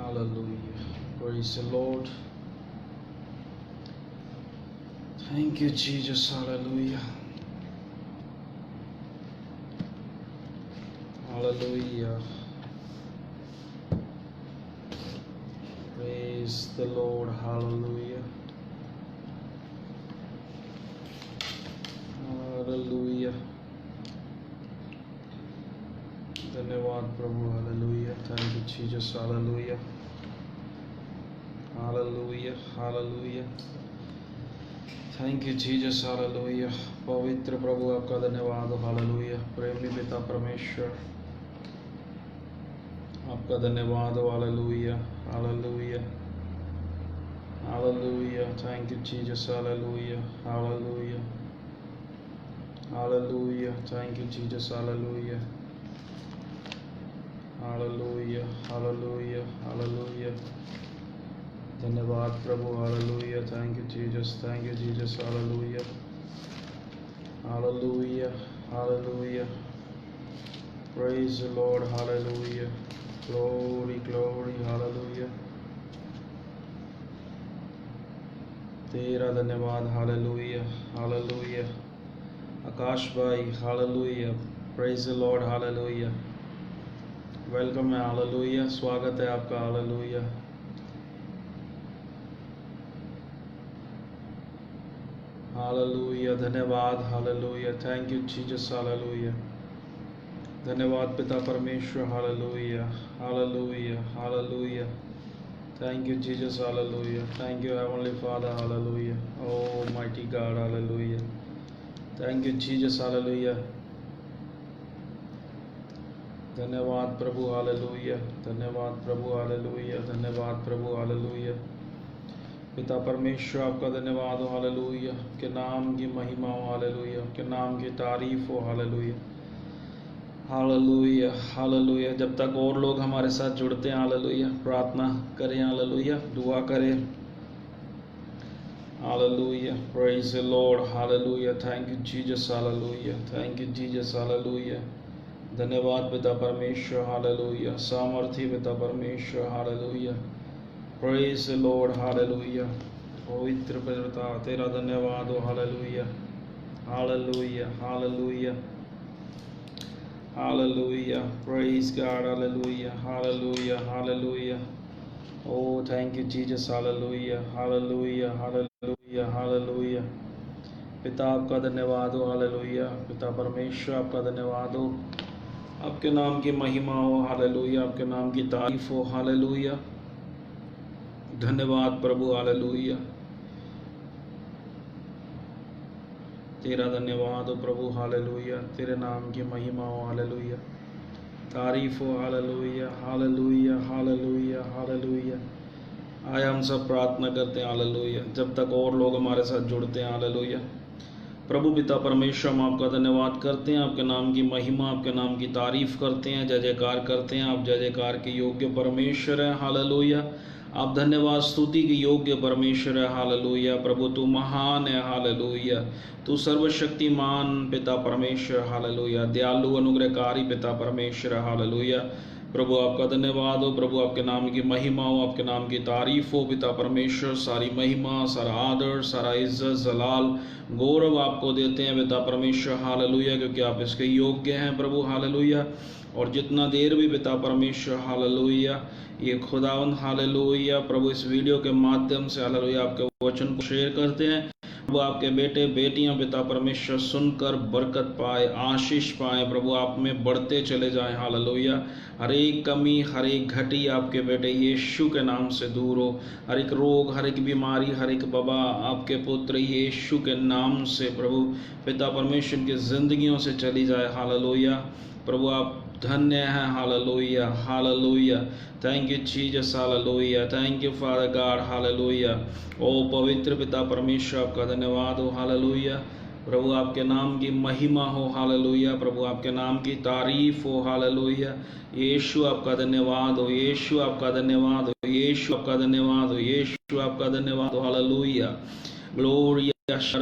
Hallelujah. Praise the Lord. Thank you, Jesus. Hallelujah. Hallelujah. Praise the Lord. Hallelujah. Hallelujah. धन्यवाद प्रभु. Hallelujah. Thank you, Jesus. Hallelujah. Hallelujah. Hallelujah. Thank you, Jesus. Hallelujah. पवित्र प्रभु आपका धन्यवाद. Hallelujah. प्रेमी पिता परमेश्वर आपका धन्यवाद. Hallelujah. Hallelujah. Hallelujah. Thank you, Jesus. Hallelujah. Hallelujah. Hallelujah. Thank you, Jesus. Hallelujah. Hallelujah. Hallelujah. Hallelujah. धन्यवाद प्रभु. Hallelujah. Thank you, Jesus. Thank you, Jesus. Hallelujah. Hallelujah. Hallelujah. Praise the Lord. Hallelujah. Glory, glory. Hallelujah. तेरा धन्यवाद. Hallelujah. Hallelujah. आकाश भाई. Hallelujah. Praise the Lord. Hallelujah. Welcome है. Hallelujah. स्वागत है आपका. Hallelujah. Hallelujah. धन्यवाद. Hallelujah. Thank you, Jesus. Hallelujah. धन्यवाद पिता परमेश्वर. Hallelujah. Hallelujah. Hallelujah. Thank you, Jesus. Hallelujah. Thank you, Heavenly Father. Hallelujah. Oh, mighty God. Hallelujah. Thank you, Jesus. Hallelujah. धन्यवाद प्रभु. Hallelujah. धन्यवाद प्रभु. Hallelujah. धन्यवाद प्रभु. Hallelujah. पिता परमेश्वर आपका धन्यवाद हो. हालेलुया. के नाम की महिमा हो. हालेलुया. के नाम की तारीफ हो. हालेलुया. हालेलुया. हालेलुया. जब तक और लोग हमारे साथ जुड़ते हैं, हालेलुया, प्रार्थना करें. हालेलुया. दुआ करें. Hallelujah. Praise the Lord. Hallelujah. Thank you Jesus. Hallelujah. Thank you Jesus. Hallelujah. धन्यवाद पिता परमेश्वर. हालेलुया. सामर्थी पिता परमेश्वर. Hallelujah. Praise the Lord. Hallelujah. पवित्र पिता तेरा धन्यवाद हो. Hallelujah. Hallelujah. Hallelujah. Hallelujah. Praise God. Hallelujah. Hallelujah. Hallelujah. Oh, thank you, Jesus. Hallelujah. Hallelujah. Hallelujah. Hallelujah. पिता आपका धन्यवाद हो. Hallelujah. पिता परमेश्वर आपका धन्यवाद हो. आपके नाम की महिमा हो. Hallelujah. आपके नाम की तारीफ हो. Hallelujah. धन्यवाद प्रभु. हालेलुया. तेरा धन्यवाद हो प्रभु. हालेलुया. तेरे नाम की महिमा हो. हालेलुया. तारीफ हो. हालेलुया. हालेलुया. हालेलुया. हालेलुया. आए हम सब प्रार्थना करते हैं. हालेलुया. जब तक और लोग हमारे साथ जुड़ते हैं. हालेलुया. प्रभु पिता परमेश्वर हम आपका धन्यवाद करते हैं. आपके नाम की महिमा, आपके नाम की तारीफ करते हैं. जय जयकार करते हैं. आप जय जयकार के योग्य परमेश्वर हैं. हालेलुया. आप धन्यवाद स्तुति के योग्य परमेश्वर है. हालेलुया. प्रभु तू महान है. हालेलुया. तू सर्वशक्तिमान पिता परमेश्वर. हालेलुया. दयालु अनुग्रहकारी पिता परमेश्वर. हालेलुया. प्रभु आपका धन्यवाद हो. प्रभु आपके नाम की महिमा हो. आपके नाम की तारीफ हो पिता परमेश्वर. सारी महिमा, सारा आदर, सारा इज्जत, जलाल, गौरव आपको देते हैं पिता परमेश्वर. हालेलुया. क्योंकि आप इसके योग्य हैं प्रभु. हालेलुया. और जितना देर भी पिता परमेश्वर. हालेलुया. ये खुदावंद. हालेलुया. प्रभु इस वीडियो के माध्यम से हालेलुया आपके वचन को शेयर करते हैं. प्रभु आपके बेटे बेटियां पिता परमेश्वर सुनकर बरकत पाए, आशीष पाए. प्रभु आप में बढ़ते चले जाएं. हालेलुया. हर एक कमी, हर एक घटी आपके बेटे यीशु के नाम से दूर हो. हर एक रोग, हर एक बीमारी, हर एक बाबा आपके पुत्र यीशु के नाम से प्रभु पिता परमेश्वर की जिंदगियों से चली जाए. हालेलुया. प्रभु आप धन्य है. Hallelujah. Hallelujah. Thank you Jesus. Hallelujah. Thank you father God. Hallelujah. ओ पवित्र पिता परमेश्वर आपका धन्यवाद हो. हालेलुया. प्रभु आपके नाम की महिमा हो. हालेलुया. प्रभु आपके नाम की तारीफ हो. हालेलुया. यीशु आपका धन्यवाद हो. यीशु आपका धन्यवाद हो. यीशु आपका धन्यवाद हो. यीशु आपका धन्यवाद हो. Hallelujah. Glory Praise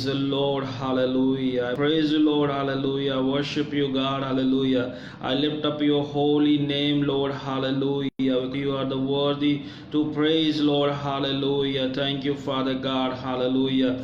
the Lord, hallelujah. Praise the Lord, hallelujah. Worship you, God, hallelujah. I lift up your holy name, Lord, hallelujah. You are the worthy to praise, Lord, hallelujah. Thank you, Father God, hallelujah.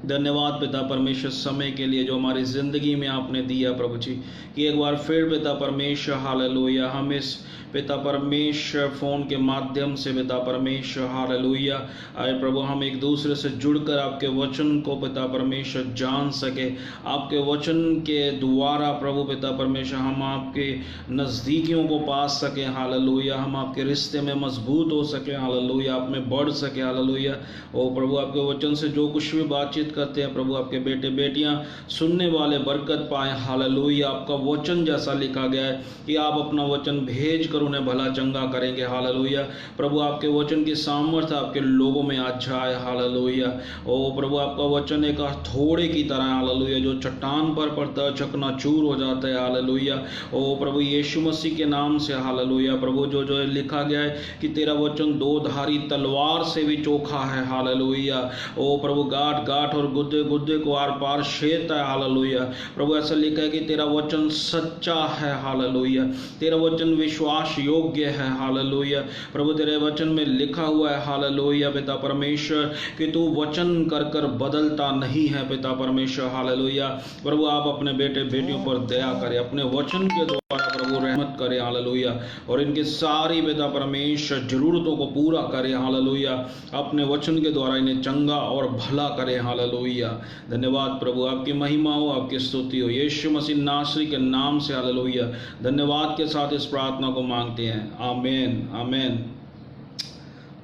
धन्यवाद पिता परमेश्वर समय के लिए जो हमारी ज़िंदगी में आपने दिया प्रभु जी, कि एक बार फिर पिता परमेश्वर हालेलुया हम इस पिता परमेश्वर फ़ोन के माध्यम से पिता परमेश्वर हालेलुया आए प्रभु हम एक दूसरे से जुड़कर आपके वचन को पिता परमेश्वर जान सके, आपके वचन के द्वारा प्रभु पिता परमेश्वर हम आपके नज़दीकियों को पा सकें हालेलुया, हम आपके रिश्ते में मजबूत हो सकें हालेलुया, आप में बढ़ सके हालेलुया। ओ प्रभु आपके वचन से जो कुछ भी बातचीत करते हैं प्रभु आपके बेटे बेटियां सुनने वाले बरकत पाएं हालेलुया। आपका वचन जैसा लिखा गया है कि आप अपना वचन भेज कर उन्हें भला चंगा करेंगे हालेलुया। प्रभु आपके वचन की सामर्थ्य आपके लोगों में आज जाए हालेलुया। ओ प्रभु आपका वचन एक हथौड़े की तरह हालेलुया जो चट्टान पर पड़ता है चकनाचूर हो जाता है हालेलुया। ओ प्रभु यीशु मसीह के नाम से हालेलुया। प्रभु जो जो लिखा गया है कि तेरा वचन दो धारी तलवार से भी चोखा है हालेलुया। ओ प्रभु गांठ गांठ और गुद्दे गुद्दे को आर पार छेदता है हालेलुया। प्रभु ऐसा लिखा है कि तेरा वचन सच्चा है हालेलुया, तेरा वचन विश्वास योग्य है हालेलुया। प्रभु तेरे वचन में लिखा हुआ है हालेलुया पिता परमेश्वर कि तू वचन कर कर बदलता नहीं है पिता परमेश्वर हालेलुया। प्रभु आप अपने बेटे बेटियों पर दया करें, अपने वचन के द्वारा प्रभु रहमत करे हालेलुया, और इनके सारी पिता परमेश्वर जरूरतों को पूरा करे हालेलुया। अपने वचन के द्वारा इन्हें चंगा और भला करे हालेलुया। धन्यवाद प्रभु, आपकी महिमा हो, आपकी स्तुति हो यीशु मसीह नासरी के नाम से हालेलुया। धन्यवाद के साथ इस प्रार्थना को मांगते हैं, आमीन आमीन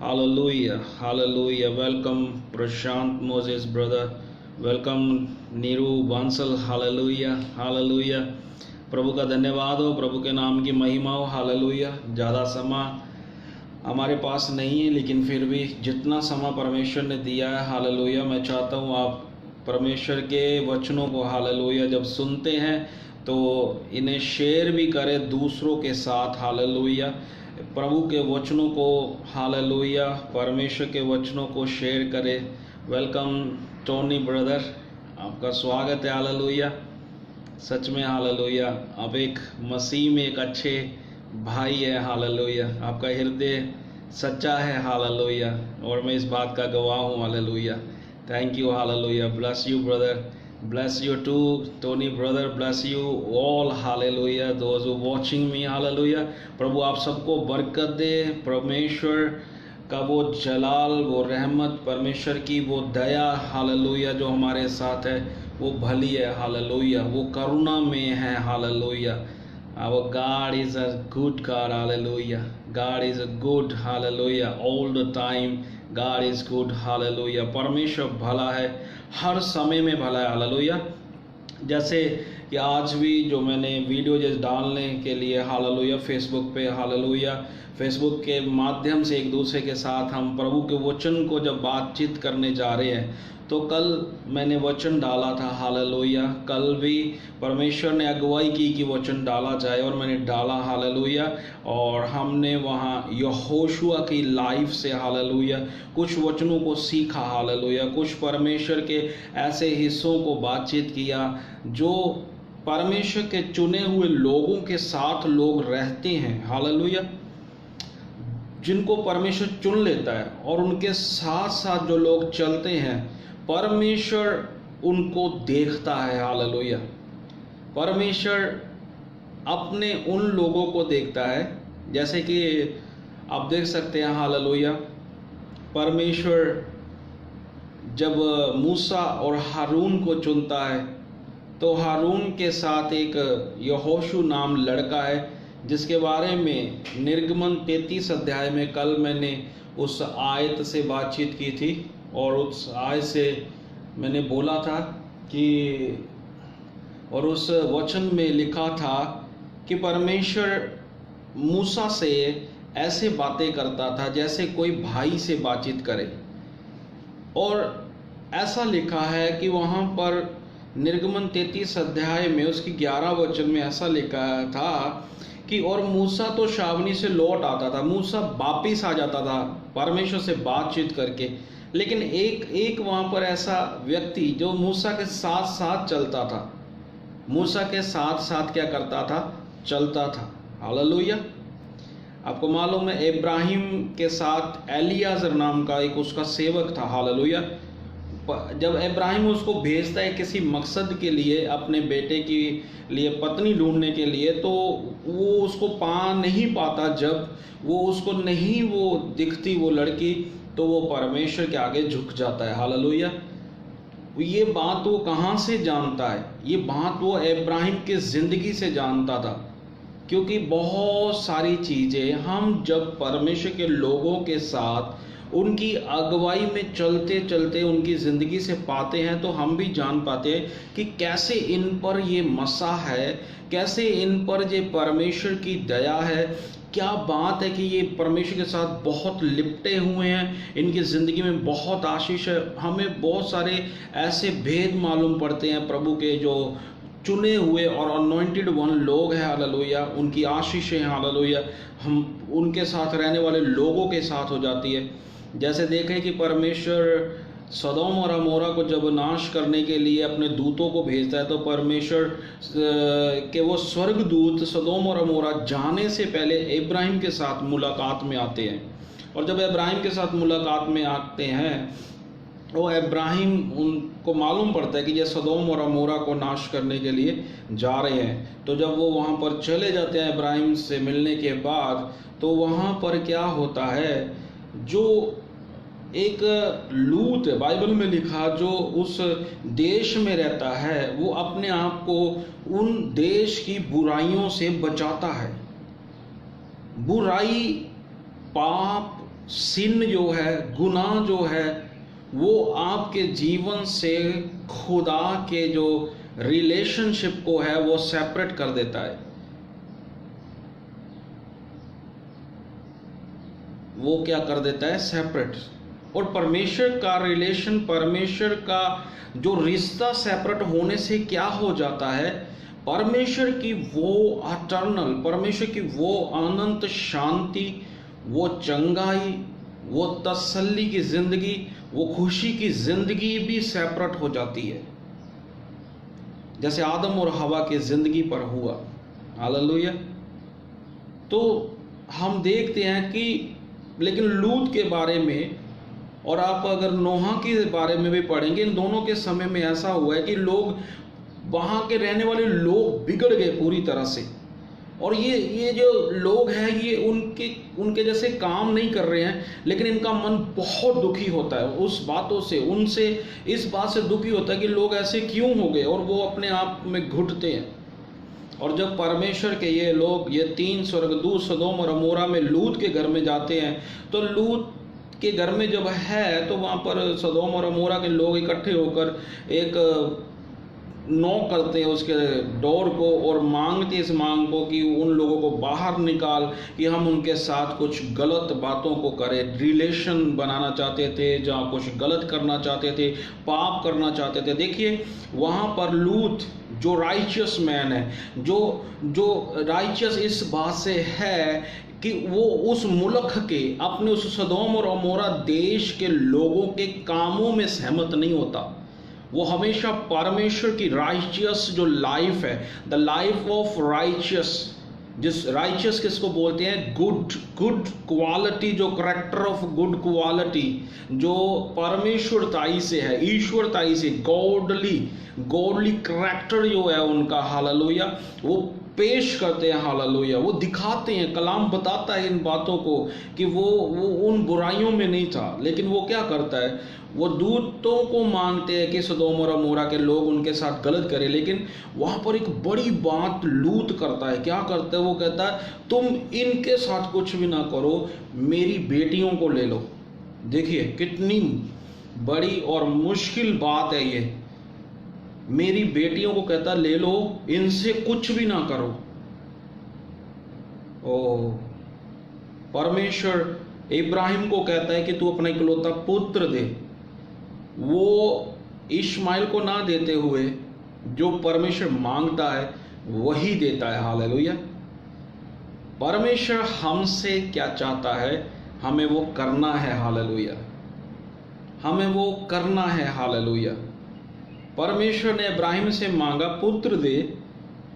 hallelujah hallelujah. Welcome Prashant Moses brother, welcome Neeru Bansal hallelujah hallelujah. प्रभु का धन्यवाद हो, प्रभु के नाम की महिमा हो हालेलुया। ज़्यादा समय हमारे पास नहीं है लेकिन फिर भी जितना समय परमेश्वर ने दिया है हालेलुया, मैं चाहता हूँ आप परमेश्वर के वचनों को हालेलुया जब सुनते हैं तो इन्हें शेयर भी करें दूसरों के साथ हालेलुया। प्रभु के वचनों को हालेलुया, परमेश्वर के वचनों को शेयर करें। वेलकम टोनी ब्रदर, आपका स्वागत है हालेलुया। सच में हालेलुया आप एक मसीह में एक अच्छे भाई है हालेलुया, आपका हृदय सच्चा है हालेलुया, और मैं इस बात का गवाह हूँ hallelujah. Thank you hallelujah, bless you brother, bless you too Tony brother, bless you all hallelujah, those who watching me hallelujah। प्रभु आप सबको बरकत दे, परमेश्वर का वो जलाल, वो रहमत, परमेश्वर की वो दया हालेलुया जो हमारे साथ है वो भली है हालेलुया, वो करुणा में है hallelujah. Our God is a good God hallelujah, God is a good hallelujah all the time, God is good hallelujah। परमेश्वर भला है, हर समय में भला है हालेलुया। जैसे कि आज भी जो मैंने वीडियो जैसे डालने के लिए हालेलुया फेसबुक पे हालेलुया, फेसबुक के माध्यम से एक दूसरे के साथ हम प्रभु के वचन को जब बातचीत करने जा रहे हैं, तो कल मैंने वचन डाला था हालेलुया। कल भी परमेश्वर ने अगुवाई की कि वचन डाला जाए और मैंने डाला हालेलुया, और हमने वहाँ यहोशुआ की लाइफ से हालेलुया कुछ वचनों को सीखा हालेलुया, कुछ परमेश्वर के ऐसे हिस्सों को बातचीत किया जो परमेश्वर के चुने हुए लोगों के साथ लोग रहते हैं हालेलुया, जिनको परमेश्वर चुन लेता है और उनके साथ साथ जो लोग चलते हैं परमेश्वर उनको देखता है हालेलुया। परमेश्वर अपने उन लोगों को देखता है, जैसे कि आप देख सकते हैं हालेलुया, परमेश्वर जब मूसा और हारून को चुनता है तो हारून के साथ एक यहोशू नाम लड़का है जिसके बारे में निर्गमन 33 अध्याय में कल मैंने उस आयत से बातचीत की थी, और उस आयत से मैंने बोला था कि, और उस वचन में लिखा था कि परमेश्वर मूसा से ऐसे बातें करता था जैसे कोई भाई से बातचीत करे, और ऐसा लिखा है कि वहाँ पर निर्गमन 33 अध्याय में उसकी 11 वचन में ऐसा लिखा था कि और मूसा तो छावनी से लौट आता था, मूसा वापिस आ जाता था परमेश्वर से बातचीत करके, लेकिन एक वहां पर ऐसा व्यक्ति जो मूसा के साथ साथ चलता था, मूसा के साथ साथ क्या करता था, चलता था। हालेलुया। आपको मालूम है इब्राहिम के साथ एलियाजर नाम का एक उसका सेवक था। हालेलुया। जब इब्राहिम उसको भेजता है किसी मकसद के लिए, अपने बेटे के लिए पत्नी ढूंढने के लिए, तो वो उसको पा नहीं पाता, जब वो उसको नहीं वो दिखती वो लड़की, तो वो परमेश्वर के आगे झुक जाता है। हालेलुया। ये बात वो कहाँ से जानता है? ये बात वो इब्राहिम की जिंदगी से जानता था, क्योंकि बहुत सारी चीजें हम जब परमेश्वर के लोगों के साथ उनकी अगुवाई में चलते चलते उनकी ज़िंदगी से पाते हैं, तो हम भी जान पाते हैं कि कैसे इन पर ये मसा है, कैसे इन पर ये परमेश्वर की दया है। क्या बात है कि ये परमेश्वर के साथ बहुत लिपटे हुए हैं, इनकी ज़िंदगी में बहुत आशीष है। हमें बहुत सारे ऐसे भेद मालूम पड़ते हैं प्रभु के, जो चुने हुए और अनॉइंटेड वन लोग हैं। हालेलुया। उनकी आशीषें, हालेलुया, हम उनके साथ रहने वाले लोगों के साथ हो जाती है। जैसे देखें कि परमेश्वर सदोम और अमोरा को जब नाश करने के लिए अपने दूतों को भेजता है, तो परमेश्वर के वो स्वर्गदूत सदोम और अमोरा जाने से पहले इब्राहिम के साथ मुलाकात में आते हैं। और जब इब्राहिम के साथ मुलाकात में आते हैं, वो इब्राहिम उनको मालूम पड़ता है कि ये सदोम और अमोरा को नाश करने के लिए जा रहे हैं। तो जब वो वहाँ पर चले जाते हैं इब्राहिम से मिलने के बाद, तो वहाँ पर क्या होता है, जो एक लूत बाइबल में लिखा, जो उस देश में रहता है, वो अपने आप को उन देश की बुराइयों से बचाता है। बुराई, पाप, सिन जो है, गुनाह जो है, वो आपके जीवन से खुदा के जो रिलेशनशिप को है वो सेपरेट कर देता है। वो क्या कर देता है? सेपरेट। और परमेश्वर का रिलेशन, परमेश्वर का जो रिश्ता सेपरेट होने से क्या हो जाता है, परमेश्वर की वो अटर्नल, परमेश्वर की वो अनंत शांति, वो चंगाई, वो तसल्ली की जिंदगी, वो खुशी की जिंदगी भी सेपरेट हो जाती है, जैसे आदम और हवा की जिंदगी पर हुआ। हालेलुया। तो हम देखते हैं कि लेकिन लूत के बारे में, और आप अगर नोहा के बारे में भी पढ़ेंगे, इन दोनों के समय में ऐसा हुआ है कि लोग, वहाँ के रहने वाले लोग बिगड़ गए पूरी तरह से। और ये जो लोग हैं, ये उनके जैसे काम नहीं कर रहे हैं, लेकिन इनका मन बहुत दुखी होता है उस बातों से, उनसे इस बात से दुखी होता है कि लोग ऐसे क्यों हो गए, और वो अपने आप में घुटते हैं। और जब परमेश्वर के ये लोग, ये 3 स्वर्गदूत सदोम और अमोरा में लूत के घर में जाते हैं, तो लूत के घर में जब है, तो वहाँ पर सदोम और अमोरा के लोग इकट्ठे होकर एक नॉक करते हैं उसके डोर को, और मांगते इस मांग को कि उन लोगों को बाहर निकाल, कि हम उनके साथ कुछ गलत बातों को करें। रिलेशन बनाना चाहते थे, जहाँ कुछ गलत करना चाहते थे, पाप करना चाहते थे। देखिए वहाँ पर लूत जो राइचियस मैन है, जो राइचियस इस बात से है कि वो उस मुल्क के, अपने उस सदोम और अमोरा देश के लोगों के कामों में सहमत नहीं होता। वो हमेशा परमेश्वर की राइचियस जो लाइफ है, द लाइफ ऑफ राइचियस, जिस राइचियस किसको बोलते हैं? गुड क्वालिटी, जो करेक्टर ऑफ गुड क्वालिटी, जो परमेश्वरताई से है, ईश्वरताई से, गॉडली करेक्टर जो है उनका, हालेलुया, वो पेश करते हैं। हालेलुया। वो दिखाते हैं, कलाम बताता है इन बातों को कि वो उन बुराइयों में नहीं था, लेकिन वो क्या करता है, वो दूतों को मांगते हैं कि सदोम और अमोरा के लोग उनके साथ गलत करें। लेकिन वहाँ पर एक बड़ी बात लूत करता है। क्या करता है? वो कहता है तुम इनके साथ कुछ भी ना करो, मेरी बेटियों को ले लो। देखिए कितनी बड़ी और मुश्किल बात है ये। मेरी बेटियों को कहता ले लो, इनसे कुछ भी ना करो। ओ परमेश्वर इब्राहिम को कहता है कि तू अपना इकलौता पुत्र दे। वो इश्माइल को ना देते हुए जो परमेश्वर मांगता है वही देता है। हालेलुया। परमेश्वर हमसे क्या चाहता है, हमें वो करना है। हालेलुया, हमें वो करना है। हालेलुया। परमेश्वर ने इब्राहिम से मांगा पुत्र दे,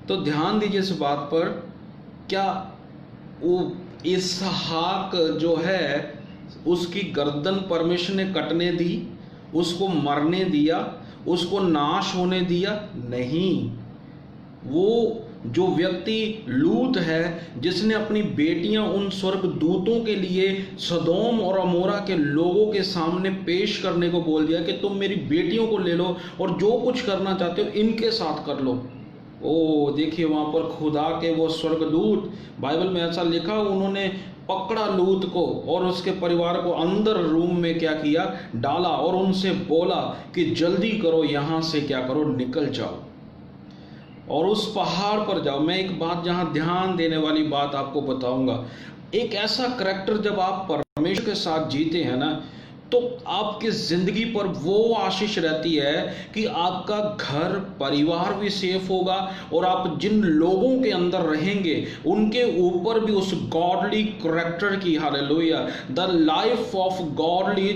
तो ध्यान दीजिए इस बात पर, क्या वो इसहाक जो है उसकी गर्दन परमेश्वर ने कटने दी, उसको मरने दिया, उसको नाश होने दिया? नहीं। वो जो व्यक्ति लूत है, जिसने अपनी बेटियां उन स्वर्ग दूतों के लिए सदोम और अमोरा के लोगों के सामने पेश करने को बोल दिया कि तुम मेरी बेटियों को ले लो और जो कुछ करना चाहते हो इनके साथ कर लो। ओ देखिए, वहां पर खुदा के वो स्वर्गदूत, बाइबल में ऐसा लिखा, उन्होंने पकड़ा लूत को और उसके परिवार को अंदर रूम में क्या किया, डाला और उनसे बोला कि जल्दी करो, यहां से क्या करो, निकल जाओ और उस पहाड़ पर जाओ। मैं एक बात जहां ध्यान देने वाली बात आपको बताऊंगा, एक ऐसा करैक्टर जब आप परमेश्वर के साथ जीते हैं ना, तो आपकी जिंदगी पर वो आशीष रहती है कि आपका घर परिवार भी सेफ होगा और आप जिन लोगों के अंदर रहेंगे उनके ऊपर भी उस गॉडली करैक्टर की, hallelujah, the life of godly,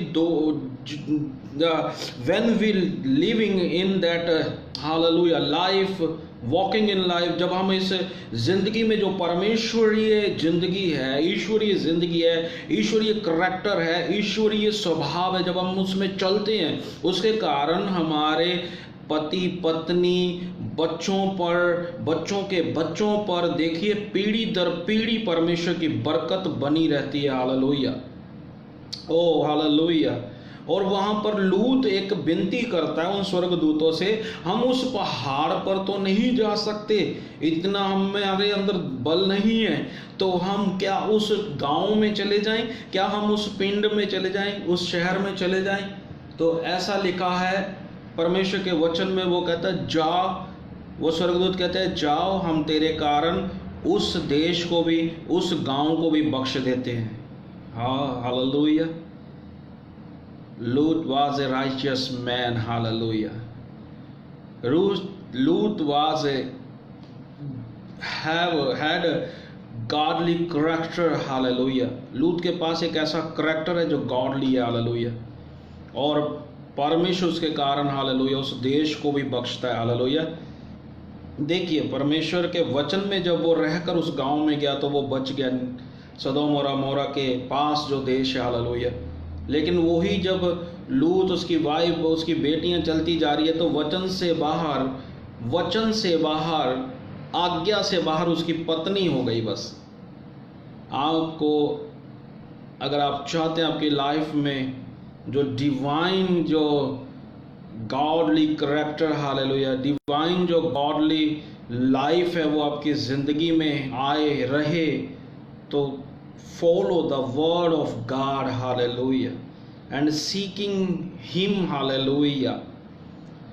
when we living in that hallelujah life, walking in life, जब हम इस जिंदगी में जो परमेश्वरीय जिंदगी है, ईश्वरीय जिंदगी है, ईश्वरीय करैक्टर है, ईश्वरीय स्वभाव है, जब हम उसमें चलते हैं, उसके कारण हमारे पति पत्नी, बच्चों पर, बच्चों के बच्चों पर, देखिए पीढ़ी दर पीढ़ी परमेश्वर की बरकत बनी रहती है। हालेलुया, ओ हालेलुया। और वहां पर लूत एक विनती करता है उन स्वर्गदूतों से, हम उस पहाड़ पर तो नहीं जा सकते, इतना हमारे अंदर बल नहीं है, तो हम क्या उस गांव में चले जाएं, क्या हम उस पिंड में चले जाएं, उस शहर में चले जाएं? तो ऐसा लिखा है परमेश्वर के वचन में, वो कहता है जाओ, वो स्वर्गदूत कहते हैं जाओ, हम तेरे कारण उस देश को भी, उस गांव को भी बख्श देते हैं। हाँ, hallelujah. Lut was a righteous man, hallelujah. Lut was had a godly character, hallelujah. लूत के पास एक ऐसा करैक्टर है जो गॉडली है, हालेलुया, और परमेश्वर उसके कारण, हालेलुया, उस देश को भी बख्शता है, हालेलुया। देखिए परमेश्वर के वचन में जब वो रहकर उस गांव में गया तो वो बच गया, सदोम और अमोरा के पास जो देश है, हालेलुया। लेकिन वही जब लूत, उसकी वाइफ, उसकी बेटियां चलती जा रही है, तो वचन से बाहर, आज्ञा से बाहर उसकी पत्नी हो गई। बस आपको, अगर आप चाहते हैं आपकी लाइफ में जो डिवाइन, जो गॉडली करैक्टर, हालेलुया, डिवाइन जो गॉडली लाइफ है वो आपकी जिंदगी में आए रहे, तो follow the word of God, hallelujah, and seeking him, hallelujah.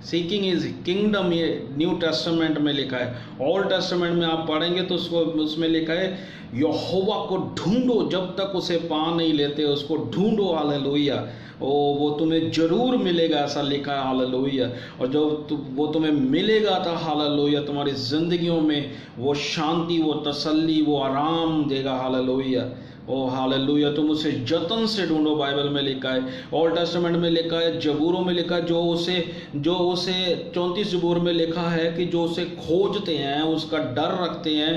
Seeking his kingdom, ये न्यू टेस्टामेंट में लिखा है। ओल्ड टेस्टामेंट में आप पढ़ेंगे तो उसमें लिखा है यहोवा को ढूंढो, जब तक उसे पा नहीं लेते उसको ढूंढो, हालेलुया, वो तुम्हें जरूर मिलेगा, ऐसा लिखा है, हालेलुया। और जब वो तुम्हें मिलेगा तो हालेलुया तुम्हारी जिंदगियों में वो शांति, वो तसल्ली, वो आराम देगा, हालेलुया, ओ हालेलुया। तुम उसे जतन से ढूंढो, बाइबल में लिखा है, ओल्ड टेस्टामेंट में लिखा है, जबूरों में लिखा है, जो उसे 34 जबूर में लिखा है कि जो उसे खोजते हैं, उसका डर रखते हैं।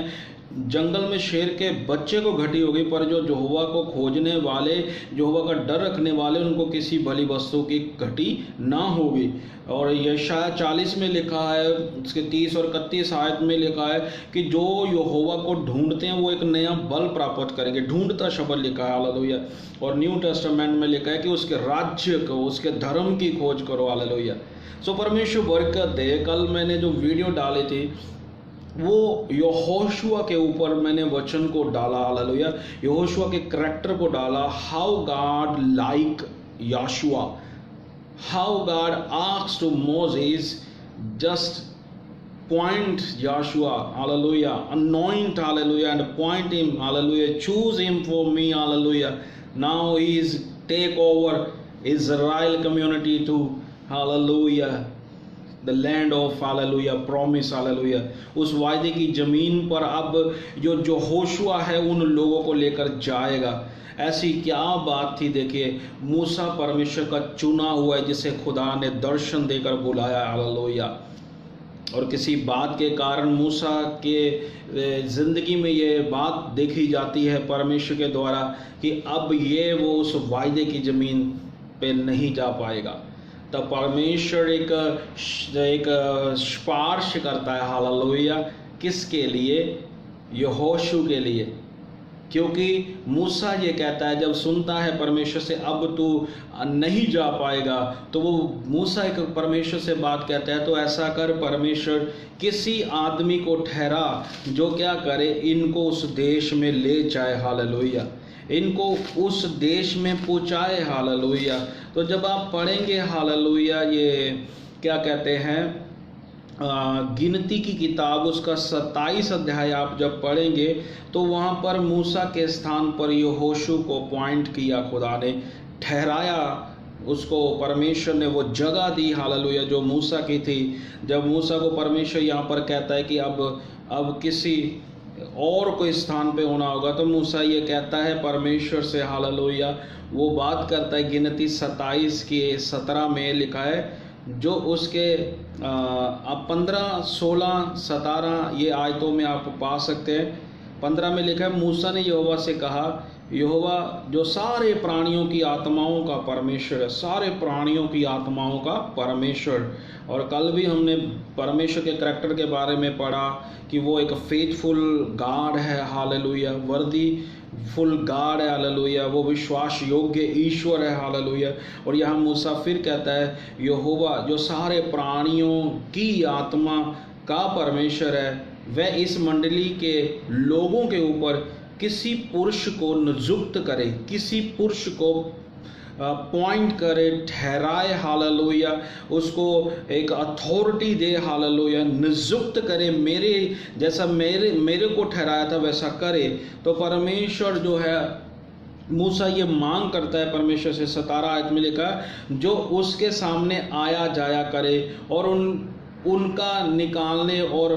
जंगल में शेर के बच्चे को घटी होगी, पर जो यहोवा को खोजने वाले, यहोवा का डर रखने वाले, उनको किसी भली वस्तु की घटी ना होगी। और यशायाह 40 में लिखा है, उसके 30 और 31 आयत में लिखा है कि जो यहोवा को ढूंढते हैं वो एक नया बल प्राप्त करेंगे। ढूंढता शब्द लिखा है, हालेलुया। और न्यू टेस्टामेंट में लिखा है कि उसके राज्य को, उसके धर्म की खोज करो, हालेलुया। सो परमेश्वर बरकत दे। कल मैंने जो वीडियो डाली थी वो यहोशुआ के ऊपर मैंने वचन को डाला, हालेलुया, यहोशुआ के करैक्टर को डाला। How God like Yeshua, how God asked to Moses, just point Joshua, hallelujah, anoint, hallelujah, and point him, hallelujah, choose him for me, hallelujah. Now he is take over Israel community to, hallelujah, the land of hallelujah promise hallelujah, उस वायदे की जमीन पर अब जो यहोशुआ है उन लोगों को लेकर जाएगा। ऐसी क्या बात थी, देखिए मूसा परमेश्वर का चुना हुआ है जिसे खुदा ने दर्शन देकर बुलाया हालेलुया। और किसी बात के कारण मूसा के ज़िंदगी में ये बात देखी जाती है परमेश्वर के द्वारा कि अब ये वो उस वायदे की ज़मीन पे नहीं जा पाएगा। तब परमेश्वर एक सिफारिश करता है हालेलुया, किसके लिए? यहोशू के लिए। क्योंकि मूसा ये कहता है, जब सुनता है परमेश्वर से अब तू नहीं जा पाएगा, तो वो मूसा एक परमेश्वर से बात कहता है, तो ऐसा कर परमेश्वर, किसी आदमी को ठहरा जो क्या करे, इनको उस देश में ले जाए हालेलुया, इनको उस देश में पहुँचाए हालेलुया। तो जब आप पढ़ेंगे हालेलुया, ये क्या कहते हैं, गिनती की किताब उसका 27 अध्याय आप जब पढ़ेंगे तो वहाँ पर मूसा के स्थान पर यहोशू को पॉइंट किया, खुदा ने ठहराया उसको, परमेश्वर ने वो जगह दी हालेलुया जो मूसा की थी। जब मूसा को परमेश्वर यहाँ पर कहता है कि अब किसी और कोई स्थान पे होना होगा, तो मूसा ये कहता है परमेश्वर से हालेलुया, वो बात करता है गिनती 27 के 17 में लिखा है, जो उसके आप 15, 16, 17 ये आयतों में आप पा सकते हैं। 15 में लिखा है, मूसा ने यहोवा से कहा, यहोवा जो सारे प्राणियों की आत्माओं का परमेश्वर है, सारे प्राणियों की आत्माओं का परमेश्वर। और कल भी हमने परमेश्वर के करैक्टर के बारे में पढ़ा कि वो एक फेथफुल गॉड है हालेलुया, वर्दी फुल गॉड है हालेलुया, वो विश्वास योग्य ईश्वर है हालेलुया। और यहाँ मूसा फिर कहता है, यहोवा जो सारे प्राणियों की आत्मा का परमेश्वर है, वह इस मंडली के लोगों के ऊपर किसी पुरुष को नियुक्त करे, किसी पुरुष को पॉइंट करे, ठहराए हालेलुया, उसको एक अथॉरिटी दे हालेलुया, नियुक्त करे, मेरे जैसा मेरे को ठहराया था वैसा करे। तो परमेश्वर जो है, मूसा ये मांग करता है परमेश्वर से, 17 आयत में लिखा, जो उसके सामने आया जाया करे और उनका निकालने और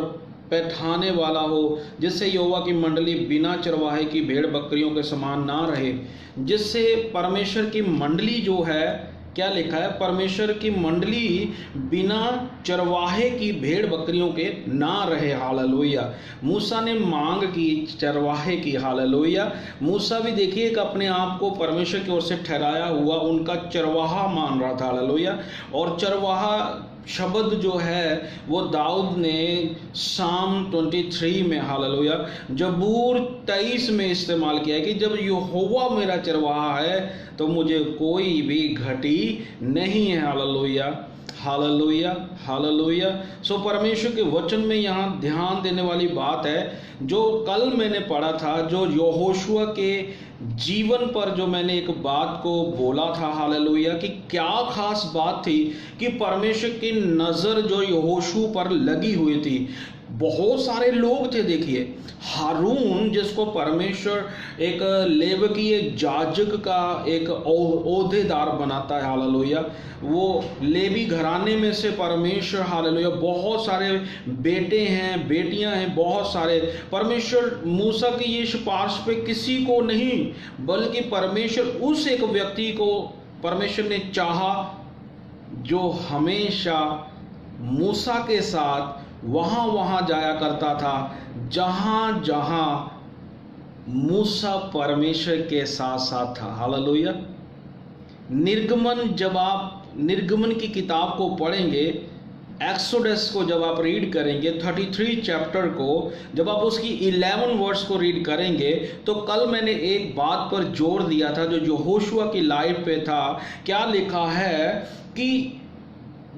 बैठाने वाला हो, जिससे यहोवा की मंडली बिना चरवाहे की भेड़ बकरियों के समान ना रहे। जिससे परमेश्वर की मंडली जो है, क्या लिखा है, परमेश्वर की मंडली बिना चरवाहे की भेड़ बकरियों के ना रहे हालेलुया। मूसा ने मांग की चरवाहे की हालेलुया। मूसा भी देखिए एक अपने आप को परमेश्वर की ओर से ठहराया हुआ उनका चरवाहा मान रहा था हालेलुया। और चरवाहा शब्द जो है वो दाऊद ने साम 23 में हालेलुया, जबूर 23 में इस्तेमाल किया है कि जब यहोवा मेरा चरवाहा है तो मुझे कोई भी घटी नहीं है हालेलुया, हालेलुया, हालेलुया। सो परमेश्वर के वचन में यहाँ ध्यान देने वाली बात है, जो कल मैंने पढ़ा था, जो यहोशुआ के जीवन पर जो मैंने एक बात को बोला था हालेलुया, कि क्या खास बात थी कि परमेश्वर की नज़र जो यहोशू पर लगी हुई थी। बहुत सारे लोग थे, देखिए हारून जिसको परमेश्वर एक लेवीय जाजक का एक ओहदेदार बनाता है हालेलुया, वो लेवी घराने में से परमेश्वर हालेलुया, बहुत सारे बेटे हैं, बेटियां हैं, बहुत सारे। परमेश्वर मूसा की ये सिफारिश पे किसी को नहीं, बल्कि परमेश्वर उस एक व्यक्ति को परमेश्वर ने चाहा जो हमेशा मूसा के साथ वहाँ जाया करता था जहाँ जहाँ मूसा परमेश्वर के साथ साथ था हालेलुया। निर्गमन, जब आप निर्गमन की किताब को पढ़ेंगे, एक्सोडस को जब आप रीड करेंगे, 33 चैप्टर को जब आप उसकी 11 वर्स को रीड करेंगे, तो कल मैंने एक बात पर जोर दिया था जो यहोशुआ की लाइफ पे था। क्या लिखा है कि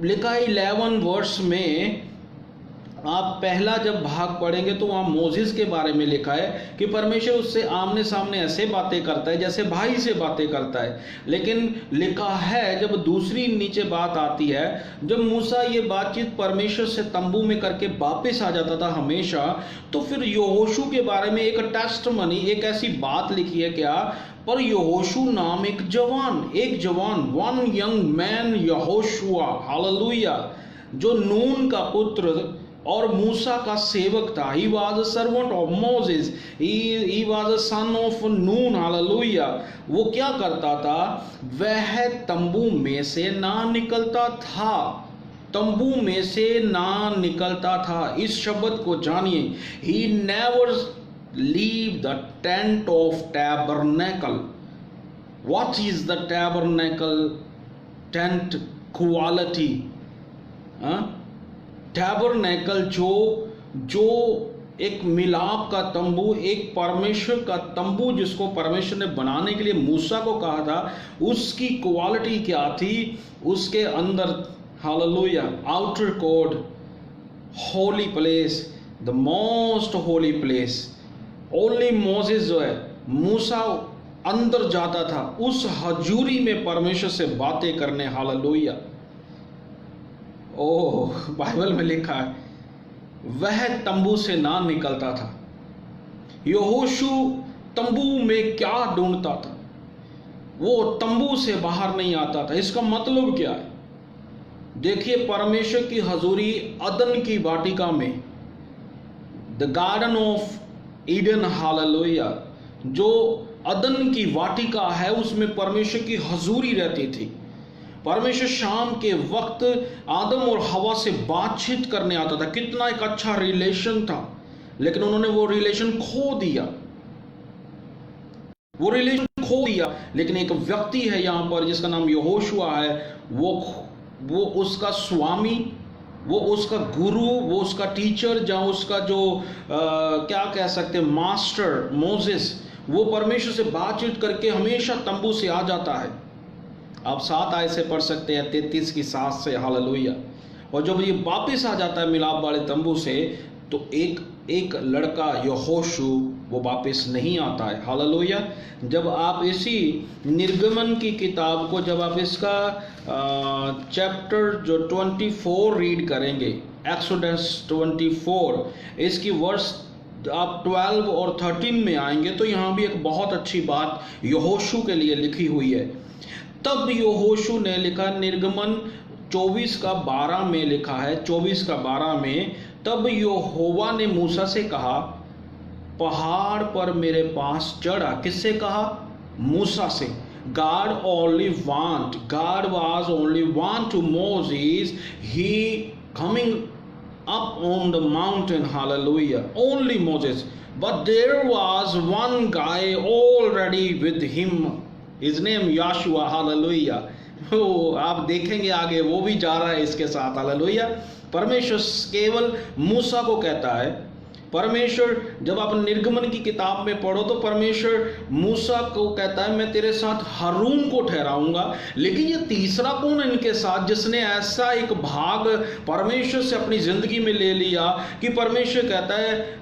लिखा है 11 वर्स में, आप पहला जब भाग पढ़ेंगे तो वहाँ मोजिस के बारे में लिखा है कि परमेश्वर उससे आमने सामने ऐसे बातें करता है जैसे भाई से बातें करता है। लेकिन लिखा है जब दूसरी नीचे बात आती है, जब मूसा ये बातचीत परमेश्वर से तंबू में करके वापस आ जाता था हमेशा, तो फिर यहोशू के बारे में एक टेस्टमनी, एक ऐसी बात लिखी है क्या, पर यहोशू नाम एक जवान, one young man Yehoshua hallelujah, जो नून का पुत्र और मूसा का सेवक था। He was a servant of Moses. He was a son of Nun. Hallelujah. वो क्या करता था? वह तंबू में से ना निकलता था, तंबू में से ना निकलता था। इस शब्द को जानिए, He never leave the tent of tabernacle. What is the tabernacle tent quality? Tabernacle जो एक मिलाप का तंबू, एक परमेश्वर का तंबू जिसको परमेश्वर ने बनाने के लिए मूसा को कहा था, उसकी क्वालिटी क्या थी? उसके अंदर hallelujah outer court, holy place, the most holy place. Only Moses जो है, मूसा अंदर जाता था उस हजूरी में परमेश्वर से बातें करने। हालेलुया। ओह, बाइबल में लिखा है वह तंबू से ना निकलता था। यहोशू तंबू में क्या ढूंढता था? वो तंबू से बाहर नहीं आता था। इसका मतलब क्या है? देखिए, परमेश्वर की हजूरी अदन की वाटिका में, the garden of Eden, hallelujah, जो अदन की वाटिका है उसमें परमेश्वर की हजूरी रहती थी। परमेश्वर शाम के वक्त आदम और हवा से बातचीत करने आता था। कितना एक अच्छा रिलेशन था, लेकिन उन्होंने वो रिलेशन खो दिया, वो रिलेशन खो दिया। लेकिन एक व्यक्ति है यहाँ पर जिसका नाम यहोशुआ है, वो उसका स्वामी, वो उसका गुरु, वो उसका टीचर, जहाँ उसका जो क्या कह सकते हैं, मास्टर मोसेस, वो परमेश्वर से बातचीत करके हमेशा तंबू से आ जाता है। आप 7 आयत से पढ़ सकते हैं, 33 की 7 से, हालेलुया। और जब ये वापिस आ जाता है मिलाप वाले तंबू से, तो एक लड़का यहोशू वो वापिस नहीं आता है। हालेलुया। जब आप इसी निर्गमन की किताब को, जब आप इसका चैप्टर जो 24 रीड करेंगे, एक्सोडस 24, इसकी वर्ष आप 12 और 13 में आएंगे, तो यहाँ भी एक बहुत अच्छी बात यहोशू के लिए लिखी हुई है। तब यहोशू ने लिखा, निर्गमन 24 का 12 में लिखा है, 24 का 12 में, तब यहोवा ने मूसा से कहा, पहाड़ पर मेरे पास चढ़ा। किससे कहा? मूसा से। God was only want to Moses, he coming up on the mountain, hallelujah, only Moses. But there was one guy already with him, his name Yahshua, hallelujah. वो आप देखेंगे आगे, वो भी जा रहा है इसके साथ, हालेलुया। परमेश्वर केवल मूसा को कहता है। परमेश्वर, जब आप निर्गमन की किताब में पढ़ो तो परमेश्वर मूसा को कहता है, मैं तेरे साथ हारून को ठहराऊंगा। लेकिन ये तीसरा कौन है इनके साथ जिसने ऐसा एक भाग परमेश्वर से अपनी जिंदगी में ले लिया कि परमेश्वर कहता है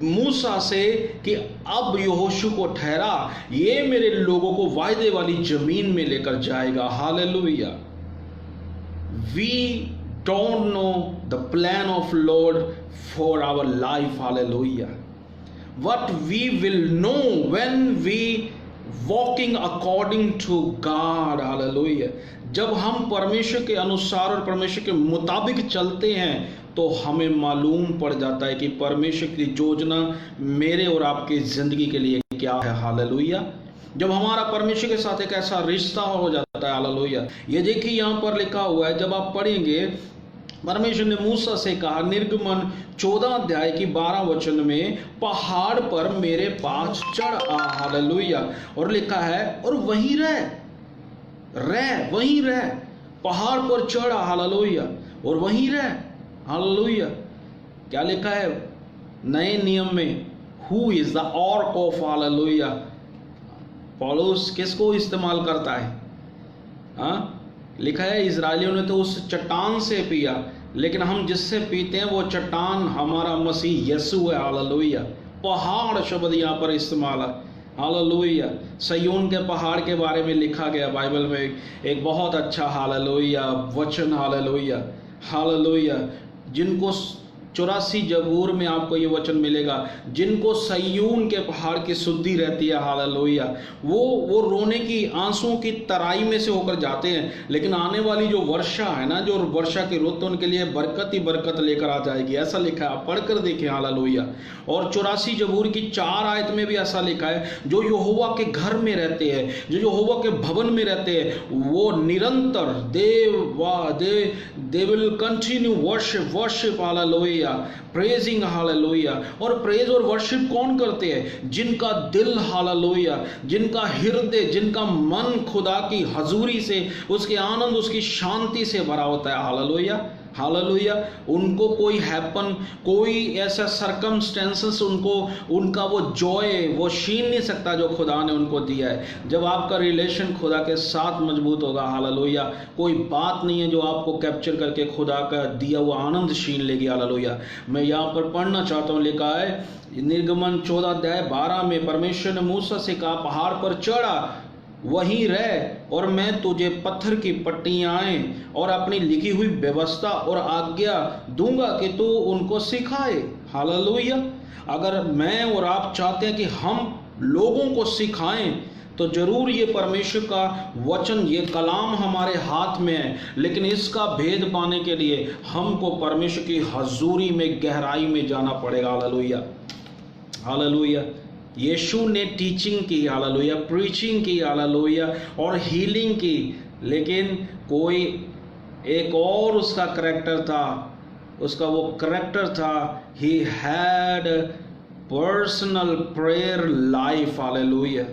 मूसा से कि अब यहोशू को ठहरा, ये मेरे लोगों को वायदे वाली जमीन में लेकर जाएगा। Hallelujah. We don't know the plan of Lord for our life, hallelujah. What we will know when we walking according to God, hallelujah. जब हम परमेश्वर के अनुसार और परमेश्वर के मुताबिक चलते हैं तो हमें मालूम पड़ जाता है कि परमेश्वर की योजना मेरे और आपकी जिंदगी के लिए क्या है। हालेलुया। जब हमारा परमेश्वर के साथ एक ऐसा रिश्ता हो जाता है, हालेलुया। ये देखिए यहाँ पर लिखा हुआ है, जब आप पढ़ेंगे, परमेश्वर ने मूसा से कहा, निर्गमन 14 अध्याय की 12 वचन में, पहाड़ पर मेरे पास चढ़ आ, हालेलुया। और लिखा है, और वहीं वहीं रह, पहाड़ पर चढ़ा, हालेलुया, और वहीं रह, हालेलुया। क्या लिखा है नए नियम में? Who is the arc of, hallelujah. पौलुस किसको इस्तेमाल करता है? लिखा है, इजरायलियों ने तो उस चट्टान से पिया, लेकिन हम जिससे पीते हैं वो चट्टान हमारा मसीह यीशु है, हालेलुया। पहाड़ शब्द यहाँ पर इस्तेमाल है, हालेलुया। सयोन के पहाड़ के बारे में लिखा गया बाइबल में एक बहुत अच्छा, हालेलुया, वचन, हालेलुया, हालेलुया। जिनको 84 जबूर में आपको ये वचन मिलेगा, जिनको सय्यून के पहाड़ की शुद्धि रहती है, हालेलुया, वो रोने की, आंसुओं की तराई में से होकर जाते हैं, लेकिन आने वाली जो वर्षा है ना, जो वर्षा की रुत, उनके लिए बरकत ही बरकत लेकर आ जाएगी। ऐसा लिखा है, आप पढ़कर देखें, हालेलुया। और 84 जबूर की 4 आयत में भी ऐसा लिखा है, जो यहोवा के घर में रहते हैं, जो यहोवा के भवन में रहते हैं, वो निरंतर they will continue worship hallelujah, praising hallelujah. और प्रेज और वर्शिप कौन करते हैं? जिनका दिल हालेलुया, जिनका हृदय, जिनका मन खुदा की हजूरी से, उसके आनंद, उसकी शांति से भरा होता है, हालेलुया हालेलुया। उनको कोई हैपन, कोई ऐसा सरकमस्टेंसेस उनका वो जॉय वो छीन नहीं सकता जो खुदा ने उनको दिया है। जब आपका रिलेशन खुदा के साथ मजबूत होगा, हालेलुया, कोई बात नहीं है जो आपको कैप्चर करके खुदा का दिया हुआ आनंद छीन लेगी, हालेलुया। मैं यहाँ पर पढ़ना चाहता हूँ, लिखा है निर्गमन 14:12 में, परमेश्वर ने मूसा से कहा, पहाड़ पर चढ़ा, वहीं रह, और मैं तुझे पत्थर की पट्टियाँ और अपनी लिखी हुई व्यवस्था और आज्ञा दूंगा कि तू उनको सिखाए, हालेलुया। अगर मैं और आप चाहते हैं कि हम लोगों को सिखाएं, तो जरूर ये परमेश्वर का वचन, ये कलाम हमारे हाथ में है, लेकिन इसका भेद पाने के लिए हमको परमेश्वर की हजूरी में, गहराई में जाना पड़ेगा, हालेलुया हालेलुया। यीशु ने टीचिंग की, हालेलुया, प्रीचिंग की, हालेलुया, और हीलिंग की, लेकिन कोई एक और उसका करैक्टर था, उसका वो करैक्टर था, he had personal prayer life, hallelujah.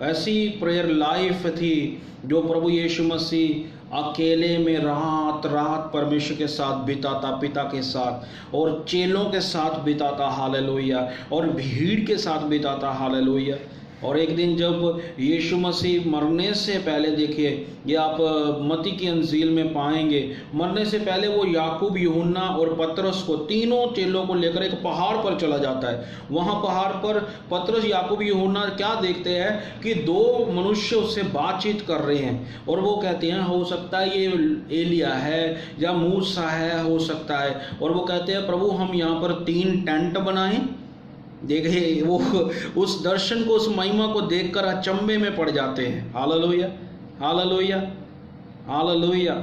ऐसी प्रेयर लाइफ थी जो प्रभु यीशु मसीह अकेले में रात रात परमेश्वर के साथ बिताता, पिता के साथ, और चेलों के साथ बिताता, हालेलुया, और भीड़ के साथ बिताता, हालेलुया। और एक दिन जब यीशु मसीह मरने से पहले, देखिए ये आप मत्ती की अंजील में पाएंगे, मरने से पहले वो याकूब, यूहन्ना और पतरस को, तीनों चेलों को लेकर एक पहाड़ पर चला जाता है। वहाँ पहाड़ पर पतरस, याकूब, यूहन्ना क्या देखते हैं कि 2 मनुष्य उससे बातचीत कर रहे हैं, और वो कहते हैं हो सकता है ये एलिया है या मूसा है, हो सकता है। और वो कहते हैं प्रभु हम यहाँ पर 3 टेंट बनाएं। देखिए वो उस दर्शन को, उस महिमा को देखकर अचंभे में पड़ जाते हैं, हालेलुया हालेलुया हालेलुया।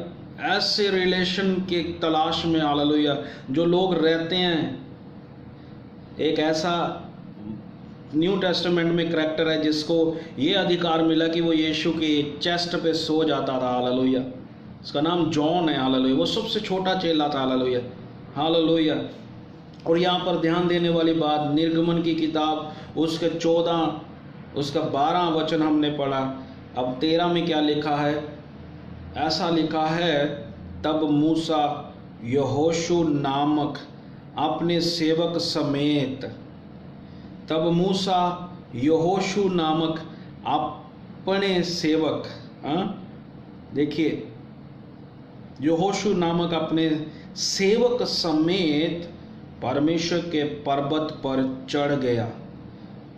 ऐसे रिलेशन के तलाश में, हालेलुया, जो लोग रहते हैं। एक ऐसा न्यू टेस्टामेंट में करैक्टर है जिसको ये अधिकार मिला कि वो यीशु के चेस्ट पे सो जाता था, हालेलुया। उसका नाम जॉन है, हालेलुया। वो सबसे छोटा चेला था, हालेलुया हालेलुया। और यहाँ पर ध्यान देने वाली बात, निर्गमन की किताब उसके 14, उसका 12 वचन हमने पढ़ा। अब 13 में क्या लिखा है? ऐसा लिखा है, तब मूसा यहोशू नामक अपने सेवक समेत, तब मूसा यहोशू नामक अपने सेवक, देखिए यहोशू नामक अपने सेवक समेत परमेश्वर के पर्वत पर चढ़ गया।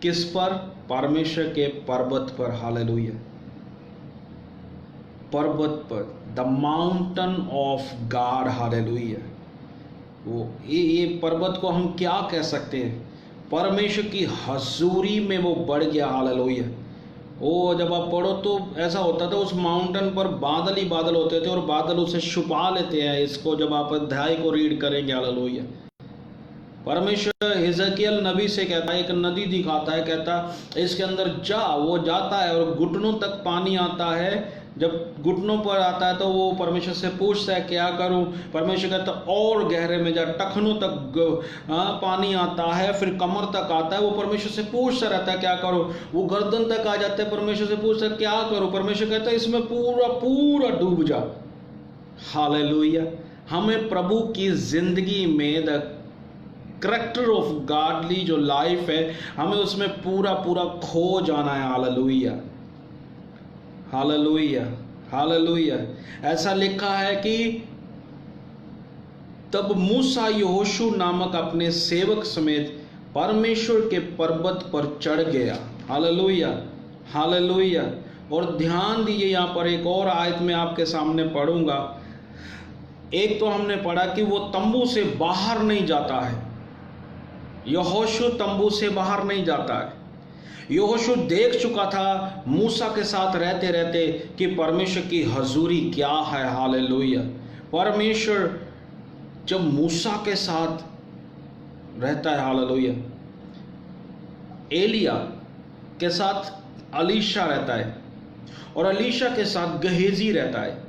किस पर? परमेश्वर के पर्वत पर, हालेलुया, पर्वत पर, the mountain of God, hallelujah. वो ये पर्वत को हम क्या कह सकते हैं? परमेश्वर की हजूरी में वो बढ़ गया, हालेलुया। वो जब आप पढ़ो तो ऐसा होता था, उस माउंटेन पर बादल ही बादल होते थे और बादल उसे छुपा लेते हैं। इसको जब आप अध्याय को रीड करेंगे, हालेलुया, परमेश्वर हिजकिय्याल नबी से कहता है, एक नदी दिखाता है, कहता इसके अंदर जा। वो जाता है और घुटनों तक पानी आता है। जब घुटनों पर आता है तो वो परमेश्वर से पूछता है क्या करूं? परमेश्वर कहता और गहरे में जा। टखनों तक पानी आता है, फिर कमर तक आता है। वो परमेश्वर से पूछता रहता है क्या करूं? वो गर्दन तक आ जाता है, परमेश्वर से पूछता है क्या करूं? परमेश्वर कहता है इसमें पूरा पूरा डूब जा। हालेलुया। हमें प्रभु की जिंदगी में द करैक्टर ऑफ गॉडली जो लाइफ है, हमें उसमें पूरा पूरा खो जाना है। Hallelujah hallelujah hallelujah. ऐसा लिखा है कि तब मूसा यहोशू नामक अपने सेवक समेत परमेश्वर के पर्वत पर चढ़ गया। Hallelujah hallelujah. और ध्यान दीजिए, यहाँ पर एक और आयत में आपके सामने पढ़ूंगा। एक तो हमने पढ़ा कि वो तंबू से बाहर नहीं जाता है, यहोशू तंबू से बाहर नहीं जाता है। यहोशू देख चुका था मूसा के साथ रहते रहते कि परमेश्वर की हजूरी क्या है। हालेलुया। परमेश्वर जब मूसा के साथ रहता है, हालेलुया, एलिया के साथ अलीशा रहता है और अलीशा के साथ गहेजी रहता है।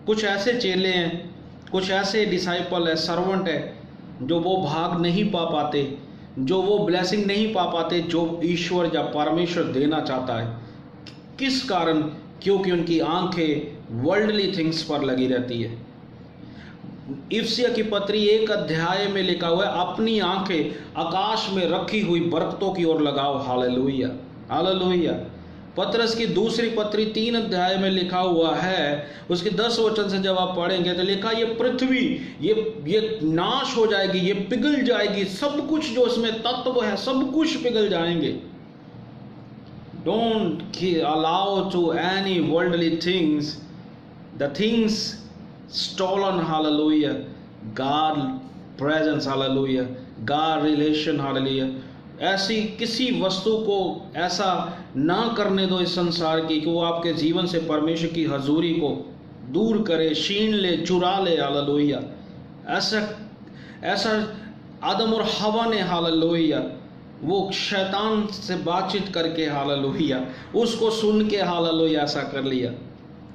कुछ ऐसे चेले हैं, कुछ ऐसे डिसाइपल है, सर्वेंट है, जो वो भाग नहीं पा पाते, जो वो ब्लेसिंग नहीं पा पाते जो ईश्वर या परमेश्वर देना चाहता है। किस कारण? क्योंकि उनकी आंखें वर्ल्डली थिंग्स पर लगी रहती है। इफ्सिया की पत्री 1 अध्याय में लिखा हुआ है, अपनी आंखें आकाश में रखी हुई बरकतों की ओर लगाओ। Hallelujah, hallelujah. पतरस की दूसरी पत्री 3 अध्याय में लिखा हुआ है, उसके 10 वचन से जब आप पढ़ेंगे तो लिखा, ये पृथ्वी ये नाश हो जाएगी, ये पिघल जाएगी, सब कुछ जो इसमें तत्व है सब कुछ पिघल जाएंगे। Don't allow to any worldly things the things stolen, hallelujah, God presence, hallelujah, God relation, hallelujah। ऐसी किसी वस्तु को ऐसा ना करने दो इस संसार की कि वो आपके जीवन से परमेश्वर की हजूरी को दूर करे, छीन ले, चुरा ले। हालेलुया। ऐसा आदम और हवा ने, हालेलुया, वो शैतान से बातचीत करके, हालेलुया, उसको सुन के, हालेलुया, ऐसा कर लिया।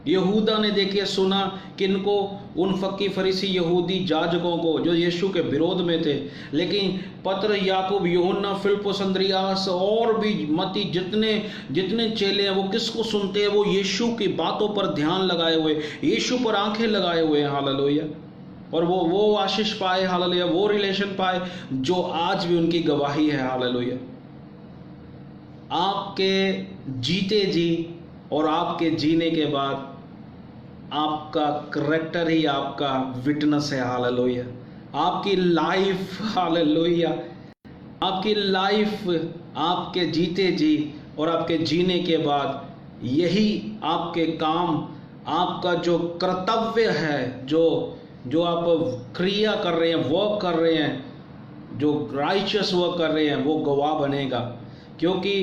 यहूदा ने देखिए सुना किनको, उन फक्की फरीसी यहूदी जाजकों को जो यीशु के विरोध में थे। लेकिन पत्र, याकूब, यूहन्ना, फिलिप्पुस, अंद्रियास और भी मती जितने चेले हैं, वो किसको सुनते हैं? वो यीशु की बातों पर ध्यान लगाए हुए, यीशु पर आंखें लगाए हुए हैं। हालेलुया। और वो आशीष पाए, हालेलुया, वो रिलेशन पाए जो आज भी उनकी गवाही है। हालेलुया। आपके जीते जी और आपके जीने के बाद आपका करैक्टर ही आपका विटनेस है। हालेलुया। आपकी लाइफ, हालेलुया, आपकी लाइफ, आपके जीते जी और आपके जीने के बाद यही आपके काम, आपका जो कर्तव्य है, जो आप क्रिया कर रहे हैं, वर्क कर रहे हैं, जो राइचियस वर्क कर रहे हैं, वो गवाह बनेगा। क्योंकि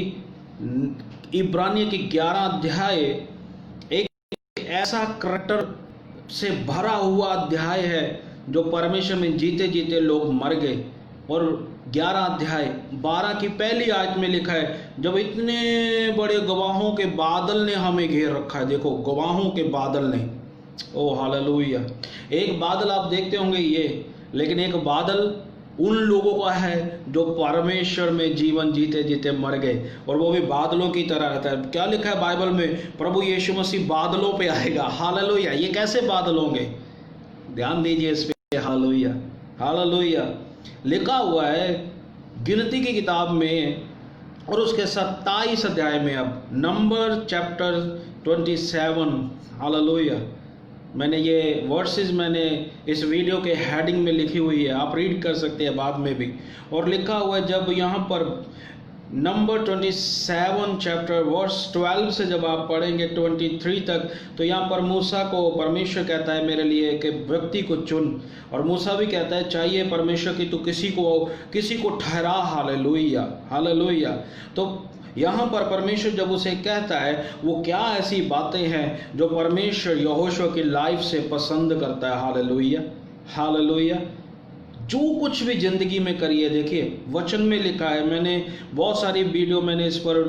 इब्रानियों की 11 अध्याय एक ऐसा करैक्टर से भरा हुआ अध्याय है जो परमेश्वर में जीते जीते लोग मर गए। और 11 अध्याय 12 की पहली आयत में लिखा है, जब इतने बड़े गवाहों के बादल ने हमें घेर रखा है। देखो, गवाहों के बादल ने, ओ हालेलुया। एक बादल आप देखते होंगे ये, लेकिन एक बादल उन लोगों का है जो परमेश्वर में जीवन जीते जीते मर गए, और वो भी बादलों की तरह रहता है। क्या लिखा है बाइबल में? प्रभु यीशु मसीह बादलों पे आएगा। हालेलुया। ये कैसे बादल होंगे? ध्यान दीजिए इस पे। Hallelujah, hallelujah. लिखा हुआ है गिनती की किताब में और उसके 27 अध्याय में, अब नंबर चैप्टर 27। हालेलुया। मैंने ये वर्सेस मैंने इस वीडियो के हेडिंग में लिखी हुई है, आप रीड कर सकते हैं बाद में भी। और लिखा हुआ है, जब यहाँ पर नंबर 27 चैप्टर वर्स 12 से जब आप पढ़ेंगे 23 तक, तो यहाँ पर मूसा को परमेश्वर कहता है मेरे लिए एक व्यक्ति को चुन, और मूसा भी कहता है चाहिए परमेश्वर की तू किसी को ठहरा। Hallelujah, hallelujah. तो यहाँ पर परमेश्वर जब उसे कहता है, वो क्या ऐसी बातें हैं जो परमेश्वर यहोशू की लाइफ से पसंद करता है। Hallelujah, hallelujah. जो कुछ भी जिंदगी में करिए, देखिए वचन में लिखा है। मैंने बहुत सारी वीडियो मैंने इस पर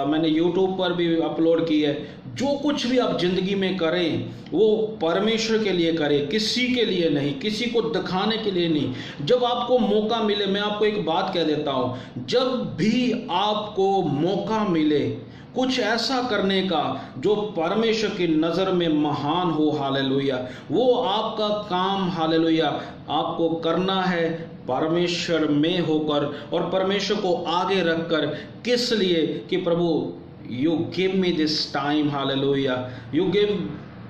मैंने यूट्यूब पर भी अपलोड की है। जो कुछ भी आप जिंदगी में करें वो परमेश्वर के लिए करें, किसी के लिए नहीं, किसी को दिखाने के लिए नहीं। जब आपको मौका मिले, मैं आपको एक बात कह देता हूँ, जब भी आपको मौका मिले कुछ ऐसा करने का जो परमेश्वर की नज़र में महान हो, हालेलुया, वो आपका काम, हालेलुया, आपको करना है परमेश्वर में होकर और परमेश्वर को आगे रखकर। किस लिए? कि प्रभु you give me this time, hallelujah, you give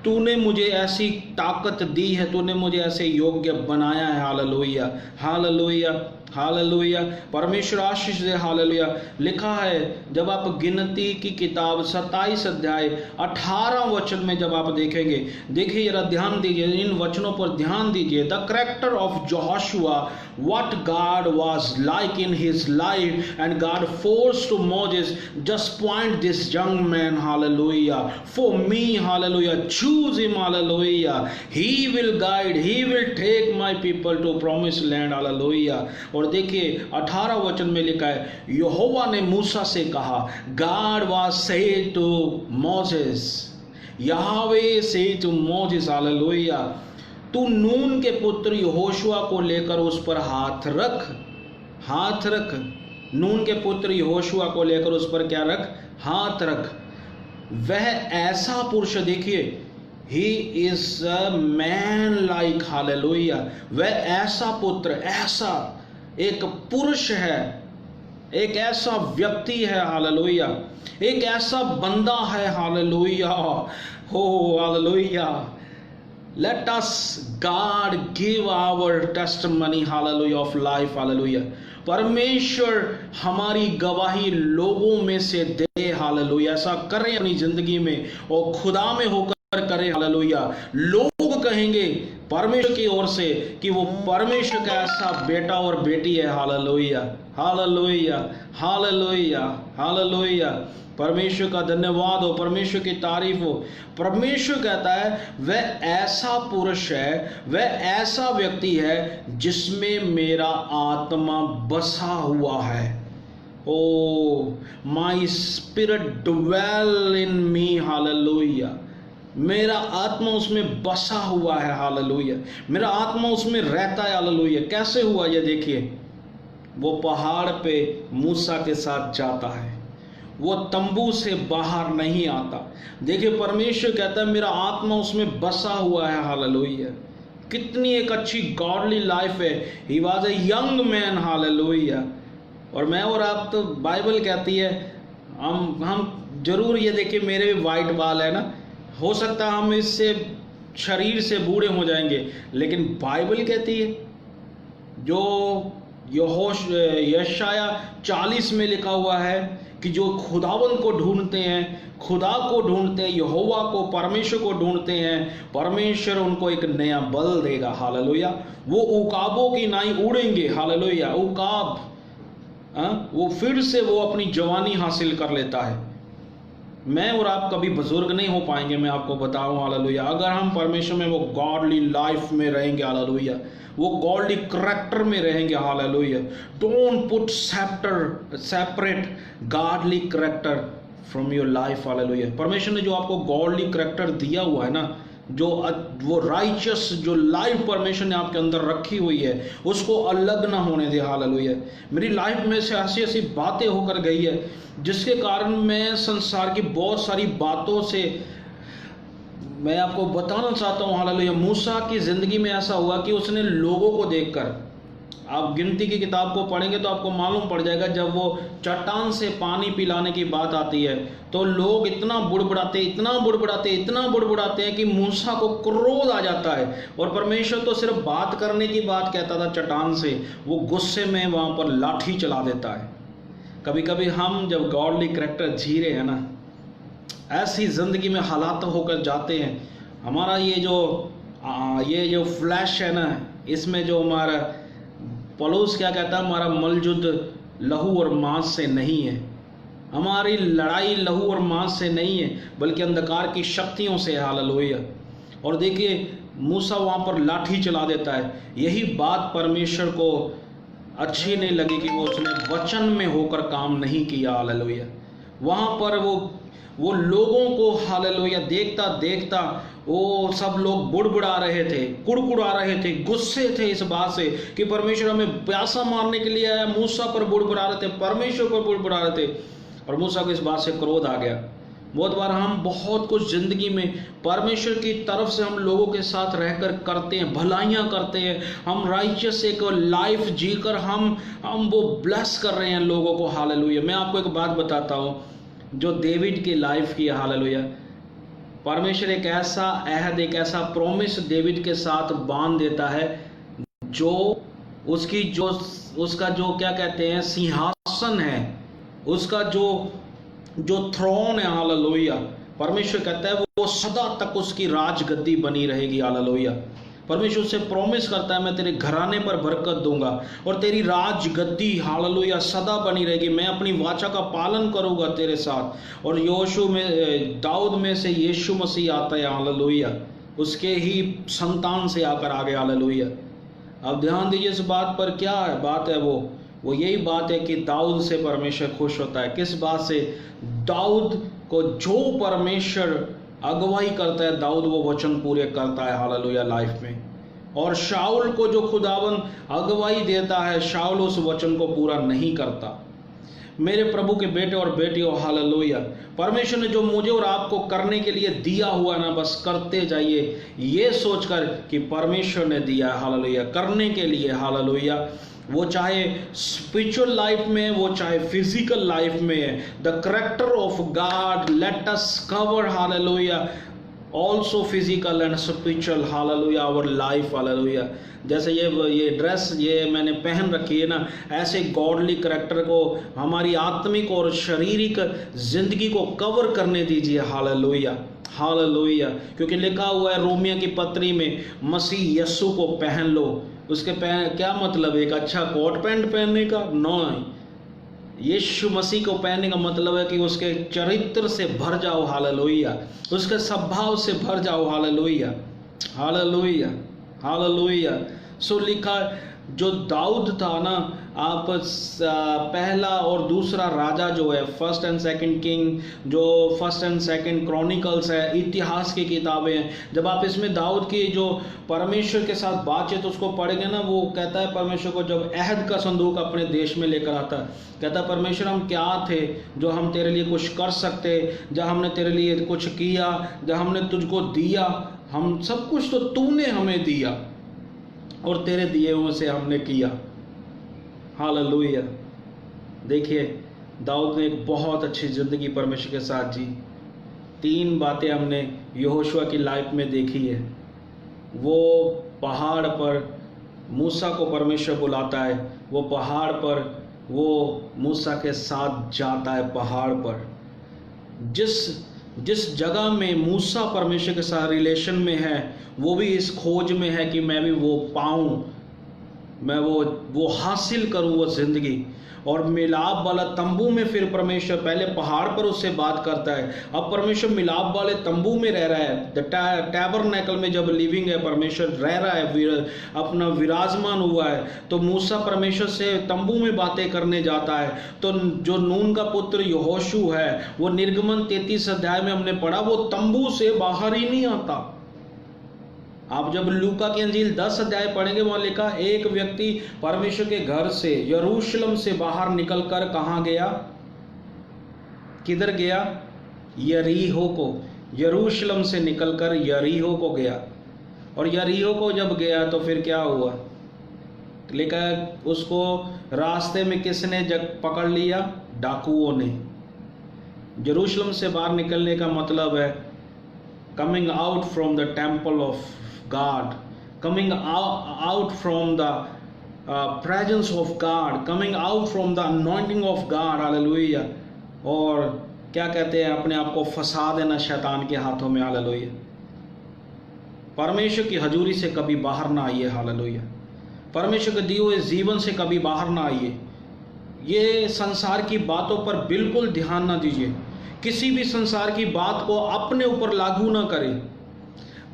तूने मुझे ऐसी ताकत दी है, तूने मुझे ऐसे योग्य बनाया है। Hallelujah, hallelujah, hallelujah. परमेश्वर आशीष दे। हालेलुया। लिखा है जब आप गिनती की किताब 27 अध्याय 18 वचन में जब आप देखेंगे, देखिए जरा ध्यान दीजिए, इन वचनों पर ध्यान दीजिए। The character of Joshua, what God was like in his life, and God forced to Moses, just point this young man, hallelujah, for me, hallelujah, choose him, hallelujah, he will guide, he will take my people to promised land, hallelujah। और देखिए 18 वचन में लिखा है, यहोवा ने मूसा से कहा, God was said to Moses, Yahweh said to Moses, hallelujah, तू नून के पुत्र यहोशुआ को लेकर उस पर हाथ रख, हाथ रख। नून के पुत्र यहोशुआ को लेकर उस पर क्या रख? हाथ रख। वह ऐसा पुरुष, देखिए, he is a man like, hallelujah. वह ऐसा पुत्र, ऐसा एक पुरुष है, एक ऐसा व्यक्ति है, हालेलुया, एक ऐसा बंदा है, हालेलुया, हो hallelujah. Let us God give our testimony, hallelujah, of life, hallelujah। परमेश्वर हमारी गवाही लोगों में से दे, हालेलुया। ऐसा करें अपनी जिंदगी में और खुदा में होकर करें, हालेलुया। लोग कहेंगे परमेश्वर की ओर से कि वो परमेश्वर का ऐसा बेटा और बेटी है, हालेलुया, हालेलुया, हालेलुया, हालेलुया। परमेश्वर का धन्यवाद हो, परमेश्वर की तारीफ हो। परमेश्वर कहता है वह ऐसा पुरुष है, वह ऐसा व्यक्ति है जिसमें मेरा आत्मा बसा हुआ है। O my spirit dwell in me, hallelujah. मेरा आत्मा उसमें बसा हुआ है, हालेलुया। मेरा आत्मा उसमें रहता है, हालेलुया। कैसे हुआ ये देखिए, वो पहाड़ पे मूसा के साथ जाता है, वो तंबू से बाहर नहीं आता। देखिए परमेश्वर कहता है मेरा आत्मा उसमें बसा हुआ है, हालेलुया। कितनी एक अच्छी गॉडली लाइफ है। He was a young man, hallelujah. और मैं और आप तो, बाइबल कहती है, हम जरूर, ये देखिए मेरे भी वाइट बाल है ना, हो सकता है हम इससे शरीर से बूढ़े हो जाएंगे, लेकिन बाइबल कहती है, जो यशाया 40 में लिखा हुआ है कि जो खुदावंद को ढूंढते हैं, खुदा को ढूंढते हैं, यहोवा को, परमेश्वर को ढूंढते हैं, परमेश्वर उनको एक नया बल देगा, हालेलुया। वो उकाबों की नाई उड़ेंगे, हालेलुया। उकाब, वो फिर से वो अपनी जवानी हासिल कर लेता है। मैं और आप कभी बुजुर्ग नहीं हो पाएंगे, मैं आपको बताऊं, हालेलुया, अगर हम परमेश्वर में वो गॉडली लाइफ में रहेंगे, हालेलुया, वो गॉडली करैक्टर में रहेंगे, hallelujah. Don't put separate godly character from your life, hallelujah. परमेश्वर ने जो आपको गॉडली करैक्टर दिया हुआ है ना, जो वो राइचियस जो लाइफ परमेश्वर ने आपके अंदर रखी हुई है, उसको अलग ना होने दे, हालेलुया। मेरी लाइफ में से ऐसी ऐसी बातें होकर गई है जिसके कारण मैं संसार की बहुत सारी बातों से मैं आपको बताना चाहता हूँ, हालेलुया। मूसा की जिंदगी में ऐसा हुआ कि उसने लोगों को देखकर, आप गिनती की किताब को पढ़ेंगे तो आपको मालूम पड़ जाएगा, जब वो चट्टान से पानी पिलाने की बात आती है तो लोग इतना बुड़बुड़ाते, इतना बुड़बुड़ाते, इतना बुड़बुड़ाते हैं कि मूसा को क्रोध आ जाता है। और परमेश्वर तो सिर्फ बात करने की बात कहता था चट्टान से, वो गुस्से में वहाँ पर लाठी चला देता है। कभी कभी हम जब गॉडली करैक्टर जी रहे हैं ना, ऐसी जिंदगी में हालात होकर जाते हैं, हमारा ये जो फ्लैश है ना, इसमें जो हमारा पौलुस क्या कहता है, हमारा मलजुद लहू और मांस से नहीं है, हमारी लड़ाई लहू और मांस से नहीं है, बल्कि अंधकार की शक्तियों से, हालेलुया। और देखिए मूसा वहाँ पर लाठी चला देता है। यही बात परमेश्वर को अच्छी नहीं लगी कि वो उसने वचन में होकर काम नहीं किया, हालेलुया। वहाँ पर वो लोगों को, हालेलुया, देखता देखता वो सब लोग बुड़बुड़ा रहे थे, कुड़कुड़ा रहे थे, गुस्से थे इस बात से कि परमेश्वर हमें प्यासा मारने के लिए आया। मूसा पर बुड़बुड़ा रहे थे, परमेश्वर पर बुड़बुड़ा रहे थे, और मूसा को इस बात से क्रोध आ गया। बहुत बार हम बहुत कुछ जिंदगी में परमेश्वर की तरफ से हम लोगों के साथ रहकर करते हैं, भलाइयाँ करते हैं, हम राइचियस एक लाइफ जीकर हम वो ब्लेस कर रहे हैं लोगों को, हालेलुया। मैं आपको एक बात बताता हूँ जो डेविड की लाइफ की, हालेलुया। परमेश्वर एक ऐसा अहद, एक ऐसा प्रॉमिस डेविड के साथ बांध देता है जो उसका जो क्या कहते हैं सिंहासन है, उसका जो थ्रोन है, हालेलुया। परमेश्वर कहता है वो सदा तक उसकी राजगद्दी बनी रहेगी, हालेलुया। परमेश्वर उससे प्रॉमिस करता है मैं तेरे घराने पर बरकत दूंगा और तेरी राजगद्दी, हालेलुया, सदा बनी रहेगी। मैं अपनी वाचा का पालन करूंगा तेरे साथ। और योशू में, दाऊद में से यीशु मसीह आता है, हालेलुया, उसके ही संतान से आकर आ गया, हालेलुया। अब ध्यान दीजिए इस बात पर, क्या है बात है वो यही बात है कि दाऊद से परमेश्वर खुश होता है। किस बात से? दाऊद को जो परमेश्वर अगुवाई करता है, दाऊद वो वचन पूरे करता है, हालेलुया, लाइफ में। और शाऊल को जो खुदावन अगुवाई देता है, शाऊल उस वचन को पूरा नहीं करता। मेरे प्रभु के बेटे और बेटियों, हालेलुया, परमेश्वर ने जो मुझे और आपको करने के लिए दिया हुआ ना, बस करते जाइए, ये सोचकर कि परमेश्वर ने दिया है, हालेलुया, करने के लिए, हालेलुया। वो चाहे स्पिरिचुअल लाइफ में, वो चाहे फिजिकल लाइफ में है। The character of God let us cover, hallelujah, also physical and spiritual, hallelujah, our life, hallelujah. जैसे ये ड्रेस ये मैंने पहन रखी है ना, ऐसे गॉडली कैरेक्टर को, हमारी आत्मिक और शारीरिक जिंदगी को कवर करने दीजिए, हालेलुया, हालेलुया। क्योंकि लिखा हुआ है रोमिया की पत्री में, मसीह यीशु को पहन लो। उसके क्या मतलब? एक अच्छा कोट पैंट पहनने का? नहीं, यीशु मसीह को पहनने का मतलब है कि उसके चरित्र से भर जाओ, हालेलुया, उसके स्वभाव से भर जाओ, हालेलुया, हालेलुया, हालेलुया। सो लिखा, जो दाऊद था ना, आप पहला और दूसरा राजा जो है, फर्स्ट एंड सेकंड किंग, जो फर्स्ट एंड सेकंड क्रॉनिकल्स है, इतिहास की किताबें हैं, जब आप इसमें दाऊद की जो परमेश्वर के साथ बातचीत उसको पढ़ेंगे ना, वो कहता है परमेश्वर को, जब अहद का संदूक अपने देश में लेकर आता है, कहता है परमेश्वर हम क्या थे जो हम तेरे लिए कुछ कर सकते, जब हमने तेरे लिए कुछ किया, जब हमने तुझको दिया, हम सब कुछ तो तूने हमें दिया और तेरे दिए हुए से हमने किया, हालेलुया। देखिए दाऊद ने एक बहुत अच्छी ज़िंदगी परमेश्वर के साथ जी। 3 बातें हमने यहोशुआ की लाइफ में देखी है। वो पहाड़ पर मूसा को परमेश्वर बुलाता है, वो पहाड़ पर वो मूसा के साथ जाता है। पहाड़ पर जिस जगह में मूसा परमेश्वर के साथ रिलेशन में है, वो भी इस खोज में है कि मैं भी वो पाऊं, मैं वो हासिल करूं वो जिंदगी। और मिलाप वाला तंबू में फिर परमेश्वर पहले पहाड़ पर उससे बात करता है, अब परमेश्वर मिलाप वाले तंबू में रह रहा है। द टैबरनेकल में जब लिविंग है, परमेश्वर रह रहा है, अपना विराजमान हुआ है। तो मूसा परमेश्वर से तंबू में बातें करने जाता है। तो जो नून का पुत्र यहोशू है, वो निर्गमन 33 अध्याय में हमने पढ़ा, वो तंबू से बाहर ही नहीं आता। आप जब लूका की अंजील 10 अध्याय पढ़ेंगे, वहां लिखा एक व्यक्ति परमेश्वर के घर से, यरूशलेम से बाहर निकलकर कहां गया? किधर गया? यरीहो को। यरूशलेम से निकलकर यरीहो को गया। और यरीहो को जब गया तो फिर क्या हुआ? लिखा उसको रास्ते में किसने पकड़ लिया? डाकुओं ने। यरूशलेम से बाहर निकलने का मतलब है coming out from the temple of God, coming out from the presence of God, coming out from the anointing of God, hallelujah. और क्या कहते हैं, अपने आप को फंसा देना शैतान के हाथों में, हालेलुया। परमेश्वर की हजूरी से कभी बाहर ना आइए, हालेलुया। परमेश्वर के दिए हुए जीवन से कभी बाहर ना आइए। ये संसार की बातों पर बिल्कुल ध्यान ना दीजिए। किसी भी संसार की बात को अपने ऊपर लागू ना करें।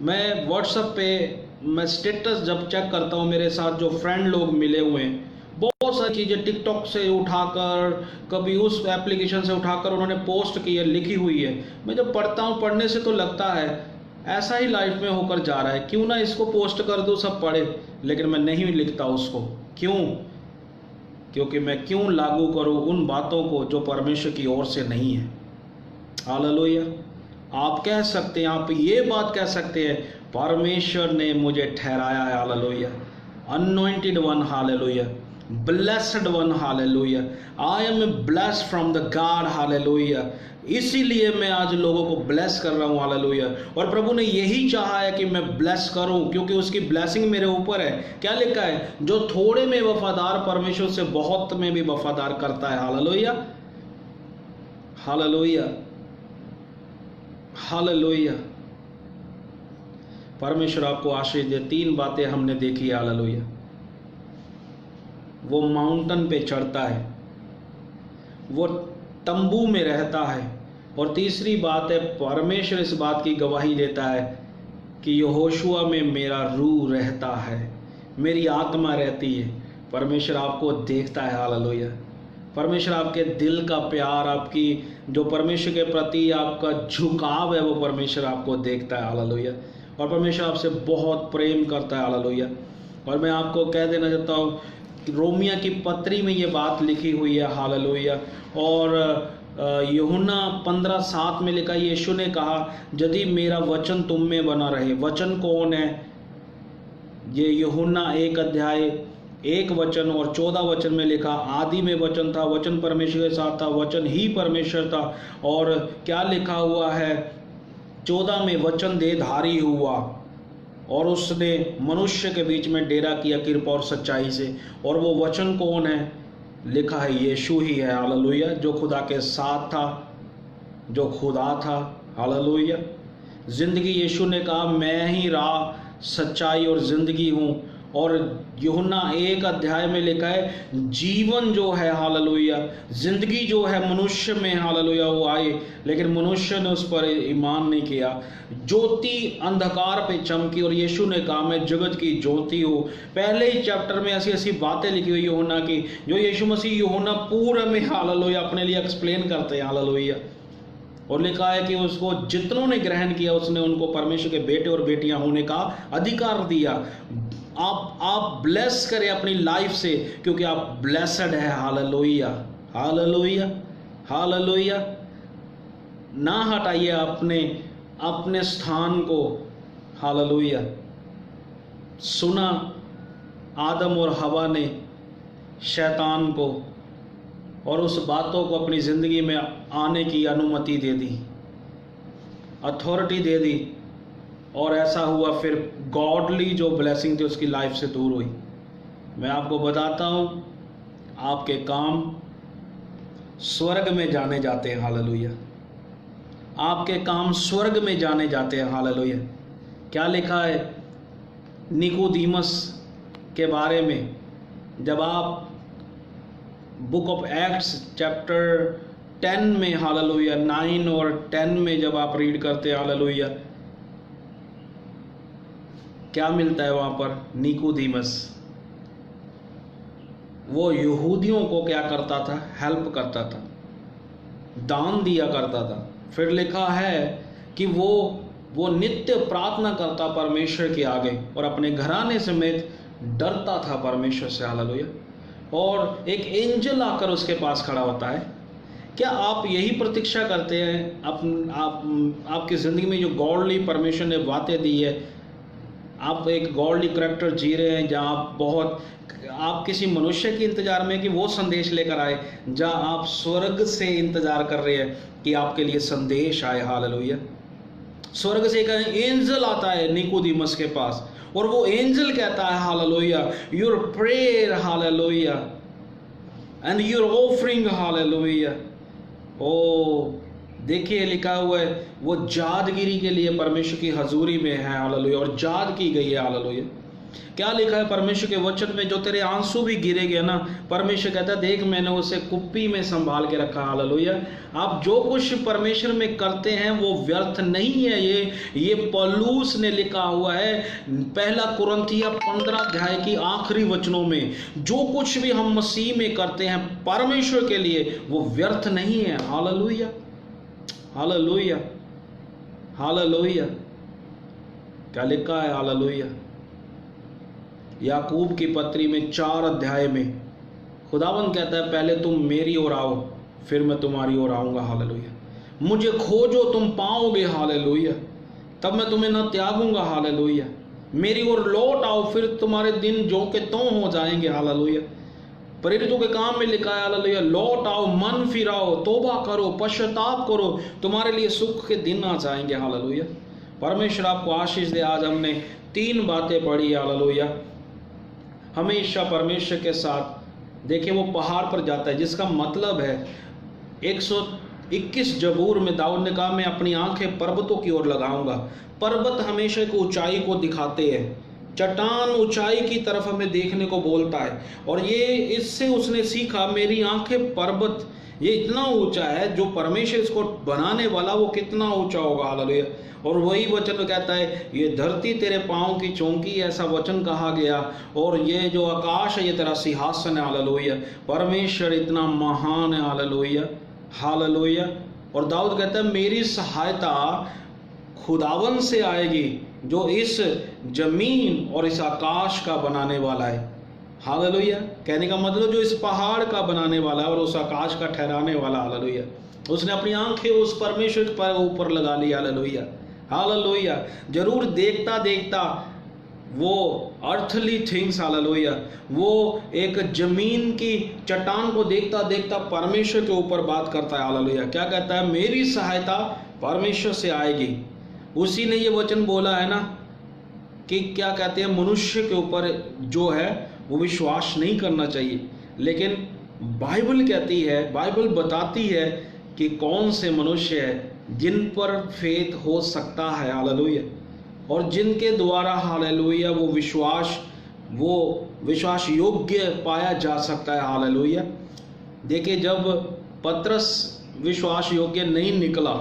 मैं व्हाट्सएप पे मैं स्टेटस जब चेक करता हूँ, मेरे साथ जो फ्रेंड लोग मिले हुए हैं, बहुत सारी चीज़ें टिकटॉक से उठाकर, कभी उस एप्लीकेशन से उठाकर उन्होंने पोस्ट की है, लिखी हुई है। मैं जब पढ़ता हूँ, पढ़ने से तो लगता है ऐसा ही लाइफ में होकर जा रहा है, क्यों ना इसको पोस्ट कर दूँ, सब पढ़े। लेकिन मैं नहीं लिखता उसको। क्यों? क्योंकि मैं क्यों लागू करूँ उन बातों को जो परमेश्वर की ओर से नहीं है। हालेलुया। आप कह सकते हैं, आप ये बात कह सकते हैं, परमेश्वर ने मुझे ठहराया है, hallelujah, anointed one, hallelujah. Blessed one, hallelujah. I am blessed from the God, hallelujah. इसीलिए मैं आज लोगों को ब्लेस कर रहा हूँ, हालेलुया। और प्रभु ने यही चाहा है कि मैं ब्लेस करूँ, क्योंकि उसकी ब्लेसिंग मेरे ऊपर है। क्या लिखा है? जो थोड़े में वफादार परमेश्वर से बहुत में भी वफादार करता है, हालेलुया, हालेलुया, हालेलुया। परमेश्वर आपको आशीष दे। 3 बातें हमने देखी, हालेलुया। वो माउंटेन पे चढ़ता है, वो तंबू में रहता है, और तीसरी बात है, परमेश्वर इस बात की गवाही देता है कि यहोशुआ में मेरा रूह रहता है, मेरी आत्मा रहती है। परमेश्वर आपको देखता है, हालेलुया। परमेश्वर आपके दिल का प्यार, आपकी जो परमेश्वर के प्रति आपका झुकाव है, वो परमेश्वर आपको देखता है, हालेलुया। और परमेश्वर आपसे बहुत प्रेम करता है, हालेलुया। और मैं आपको कह देना चाहता हूँ, रोमिया की पत्री में ये बात लिखी हुई है, हालेलुया। और यूहन्ना 15:7 में लिखा, यीशु ने कहा, यदि मेरा वचन तुम में बना रहे। वचन कौन है? ये यूहन्ना 1:1 और 14 वचन में लिखा, आदि में वचन था, वचन परमेश्वर के साथ था, वचन ही परमेश्वर था। और क्या लिखा हुआ है 14 में? वचन देहधारी हुआ और उसने मनुष्य के बीच में डेरा किया कृपा और सच्चाई से। और वो वचन कौन है? लिखा है यीशु ही है, हालेलुया, जो खुदा के साथ था, जो खुदा था, हालेलुया। जिंदगी, यीशु ने कहा, मैं ही राह, सच्चाई और जिंदगी हूँ। और यूहन्ना 1 में लिखा है, जीवन जो है, हालेलुया, जिंदगी जो है मनुष्य में, हालेलुया, वो आई, लेकिन मनुष्य ने उस पर ईमान नहीं किया। ज्योति अंधकार पे चमकी और यीशु ने कहा, मैं जगत की ज्योति हूँ। पहले ही चैप्टर में ऐसी ऐसी बातें लिखी हुई यूहन्ना की, जो यीशु मसीह यूहन्ना पूरे में, हालेलुया, अपने लिए एक्सप्लेन करते हैं, हालेलुया। और लिखा है कि उसको जितनों ने ग्रहण किया, उसने उनको परमेश्वर के बेटे और बेटियां होने का अधिकार दिया। आप ब्लेस करें अपनी लाइफ से, क्योंकि आप ब्लेसड है, हालेलुया, हालेलुया, हालेलुया। ना हटाइए अपने स्थान को, हालेलुया। सुना आदम और हवा ने शैतान को, और उस बातों को अपनी जिंदगी में आने की अनुमति दे दी, अथॉरिटी दे दी, और ऐसा हुआ। फिर गॉडली जो ब्लेसिंग थी उसकी लाइफ से दूर हुई। मैं आपको बताता हूँ, आपके काम स्वर्ग में जाने जाते हैं, हालेलुया। आपके काम स्वर्ग में जाने जाते हैं, हालेलुया। क्या लिखा है निकोदीमस के बारे में? जब आप बुक ऑफ एक्ट्स चैप्टर 10 में, हालेलुया, 9 और 10 में जब आप रीड करते हैं, हालेलुया, क्या मिलता है वहां पर? निकोदीमस वो यहूदियों को क्या करता था? हेल्प करता था, दान दिया करता था। फिर लिखा है कि वो नित्य प्रार्थना करता परमेश्वर के आगे, और अपने घराने समेत डरता था परमेश्वर से, हालेलुया। और एक एंजल आकर उसके पास खड़ा होता है। क्या आप यही प्रतीक्षा करते हैं आपकी ज़िंदगी में? जो गॉडली परमेश्वर ने बातें दी है, आप एक गॉडली करैक्टर जी रहे हैं, जहाँ आप किसी मनुष्य के इंतजार में कि वो संदेश लेकर आए, जहाँ आप स्वर्ग से इंतजार कर रहे हैं कि आपके लिए संदेश आए, हालेलुया। स्वर्ग से एक एंजल आता है निकोदीमस के पास, और वो एंजल कहता है, hallelujah, your prayer, hallelujah, and your offering, hallelujah. ओ देखिए, लिखा हुआ है वो यादगिरी के लिए परमेश्वर की हजूरी में है, हालेलुया, और याद की गई है, हालेलुया। क्या लिखा है परमेश्वर के वचन में? जो तेरे आंसू भी गिरे गए ना, परमेश्वर कहता है, देख मैंने उसे कुप्पी में संभाल के रखा, हालेलुया। आप जो कुछ परमेश्वर में करते हैं वो व्यर्थ नहीं है। ये पौलुस ने लिखा हुआ है 1 कुरिन्थियों 15 की आखिरी वचनों में, जो कुछ भी हम मसीह में करते हैं परमेश्वर के लिए, वो व्यर्थ नहीं है, हालेलुया, हालेलुया, हालेलुया। क्या लिखा है? हालेलुया। याकूब की पत्री में 4 में खुदावंद कहता है, पहले तुम मेरी ओर आओ, फिर मैं तुम्हारी ओर आऊंगा, हालेलुया। मुझे खोजो, तुम पाओगे, हालेलुया, तब मैं तुम्हें न त्यागूंगा, हालेलुया। मेरी ओर लौट आओ, फिर तुम्हारे दिन जो के त्यों हो जाएंगे, हालेलुया। प्रेरितों के काम में लिखा है हालेलुया, लौट आओ, मन फिराओ, तौबा करो, पश्चाताप करो, तुम्हारे लिए सुख के दिन आ जाएंगे हालेलुया। परमेश्वर आपको आशीष दे। आज हमने 3 बातें पढ़ी हालेलुया। हमेशा परमेश्वर के साथ। देखिए वो पहाड़ पर जाता है, जिसका मतलब है 121 जबूर में दाऊद ने कहा मैं अपनी आंखें पर्वतों की ओर लगाऊंगा। पर्वत हमेशा एक ऊंचाई को दिखाते हैं, चट्टान ऊंचाई की तरफ हमें देखने को बोलता है, और ये इससे उसने सीखा मेरी आंखें पर्वत, ये इतना ऊंचा है, जो परमेश्वर इसको बनाने वाला वो कितना ऊंचा होगा हालेलुया। और वही वचन कहता है ये धरती तेरे पांव की चौकी, ऐसा वचन कहा गया, और ये जो आकाश है ये तेरा सिंहासन है हालेलुया। परमेश्वर इतना महान है हालेलुया, हालेलुया। और दाऊद कहता है मेरी सहायता खुदावन से आएगी, जो इस जमीन और इस आकाश का बनाने वाला है हालेलुया। कहने का मतलब जो इस पहाड़ का बनाने वाला है और उस आकाश का ठहराने वाला हालेलुया, उसने अपनी आंखें उस परमेश्वर पर ऊपर लगा ली हालेलुया, हालेलुया। जरूर देखता देखता वो अर्थली थिंग्स हालेलुया, वो एक जमीन की चट्टान को देखता देखता परमेश्वर के ऊपर बात करता है हालेलुया। क्या कहता है मेरी सहायता परमेश्वर से आएगी। उसी ने ये वचन बोला है ना कि क्या कहते हैं मनुष्य के ऊपर जो है वो विश्वास नहीं करना चाहिए, लेकिन बाइबल कहती है, बाइबल बताती है कि कौन से मनुष्य है जिन पर फेथ हो सकता है हालेलुया, और जिनके द्वारा हालेलुया वो विश्वास योग्य पाया जा सकता है हालेलुया। देखिए जब पतरस विश्वास योग्य नहीं निकला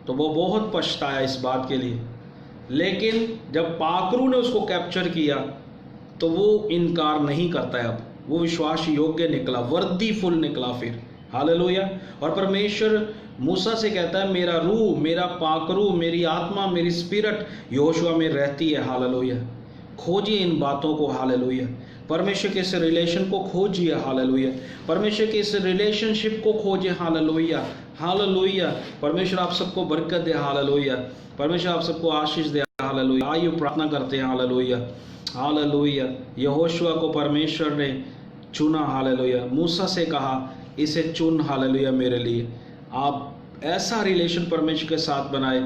तो वो बहुत पछताया इस बात के लिए, लेकिन जब पाकरू ने उसको कैप्चर किया तो वो इनकार नहीं करता है, अब वो विश्वास योग्य निकला, वर्दीफुल निकला फिर हालेलुया। और परमेश्वर मूसा से कहता है मेरा रूह, मेरा पाकरू, मेरी आत्मा, मेरी स्पिरिट यहोशुआ में रहती है हालेलुया। खोजिए इन बातों को हालेलुया, परमेश्वर के इस रिलेशन को खोजिए हालेलुया, परमेश्वर के इस रिलेशनशिप को खोजिए हालेलुया, हालेलुया। परमेश्वर आप सबको बरकत दे हालेलुया, परमेश्वर आप सबको आशीष दे हालेलुया। आइए प्रार्थना करते हैं हालेलुया, हालेलुया। यहोशुआ को परमेश्वर ने चुना हालेलुया, मूसा से कहा इसे चुन हालेलुया मेरे लिए। आप ऐसा रिलेशन परमेश्वर के साथ बनाए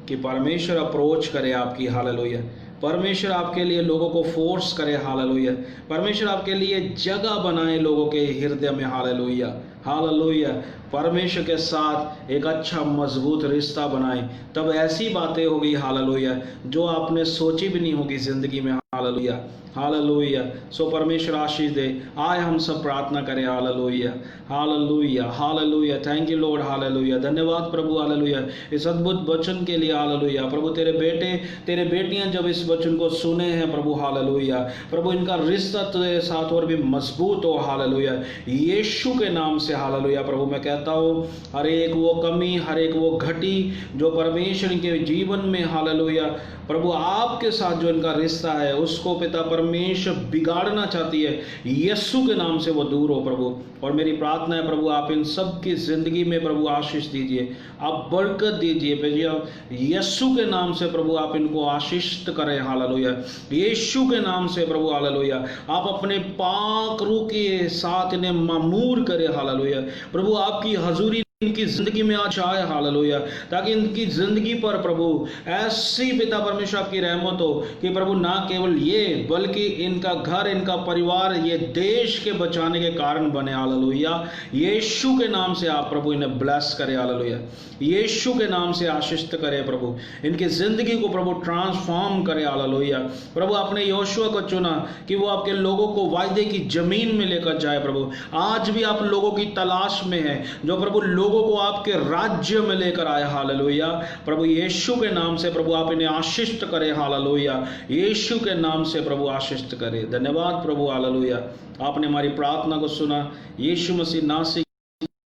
कि परमेश्वर अप्रोच करे आपकी हालेलुया, परमेश्वर आपके लिए लोगों को फोर्स करे हालेलुया, परमेश्वर आपके लिए जगह बनाए लोगों के हृदय में हालेलुया, हालेलुया। परमेश्वर के साथ एक अच्छा मजबूत रिश्ता बनाए, तब ऐसी बातें होगी हालेलुया जो आपने सोची भी नहीं होगी जिंदगी में हालेलुया, हालेलुया। सो परमेश्वर आशीष दे। आए हम सब प्रार्थना करें hallelujah, hallelujah, hallelujah. Thank you Lord hallelujah. धन्यवाद प्रभु हालेलुया इस अद्भुत वचन के लिए हालेलुया। प्रभु तेरे बेटे तेरे बेटियां जब इस वचन को सुने हैं प्रभु हालेलुया, प्रभु इनका रिश्ता तेरे साथ और भी मजबूत हो हालेलुया, यीशु के नाम से हालेलुया। प्रभु मैं कहता हूँ हर एक वो कमी, हर एक वो घटी जो परमेश्वर के जीवन में हालेलुया प्रभु आपके साथ जो इनका रिश्ता है उसको पिता परमेश्वर बिगाड़ना चाहती है, यीशु के नाम से वो दूर हो प्रभु। और मेरी प्रार्थना है प्रभु आप इन सब की जिंदगी में प्रभु आशीष दीजिए, आप बरकत दीजिए भैया, यीशु के नाम से प्रभु आप इनको आशीषित करें हालेलुया, यीशु के नाम से प्रभु हालेलुया। आप अपने पाक रूह के साथ इन्हें मामूर करें हालेलुया। प्रभु आपकी हजूरी इनकी जिंदगी में आज आए हालेलुया, ताकि इनकी जिंदगी पर प्रभु ऐसी पिता परमेश्वर आपकी रहमत हो कि प्रभु ना केवल ये बल्कि इनका घर, इनका परिवार, ये देश के बचाने के कारण बने हालेलुया। यीशु के नाम से आप प्रभु इन्हें ब्लेस करें हालेलुया, यीशु के नाम से आशीषित करें प्रभु, इनकी जिंदगी को प्रभु ट्रांसफॉर्म करे हालेलुया। प्रभु आपने यहोशुआ को चुना कि वो आपके लोगों को वायदे की जमीन में लेकर जाए प्रभु। आज भी आप लोगों की तलाश में है जो प्रभु लोगों को आपके राज्य में लेकर आए हालेलुया। प्रभु यीशु के नाम से प्रभु आप इन्हें आशीषित करें हालेलुया, यीशु के नाम से प्रभु आशीषित करें। धन्यवाद प्रभु हालेलुया, आपने हमारी प्रार्थना को सुना, यीशु मसीह नासरी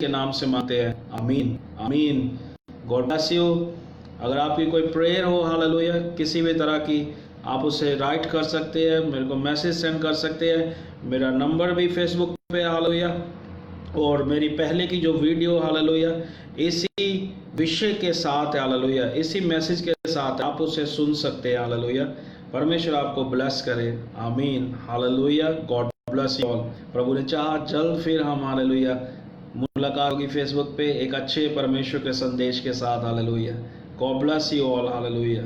के नाम से मांगते हैं, आमीन, आमीन। God bless you. अगर आपकी कोई प्रेयर हो हालेलुया किसी भी तरह की, आप उसे राइट कर सकते हैं, मेरे को मैसेज सेंड कर सकते हैं। मेरा नंबर भी फेसबुक पे हालेलुया, और मेरी पहले की जो वीडियो हालेलुया इसी विषय के साथ हालेलुया, इसी मैसेज के साथ आप उसे सुन सकते हैं हालेलुया। परमेश्वर आपको ब्लेस करे। आमीन। Hallelujah. God bless you all. प्रभु ने चाहा जल्द फिर हम हालेलुया मुलाकात होगी फेसबुक पे एक अच्छे परमेश्वर के संदेश के साथ। Hallelujah. God bless you all. Hallelujah.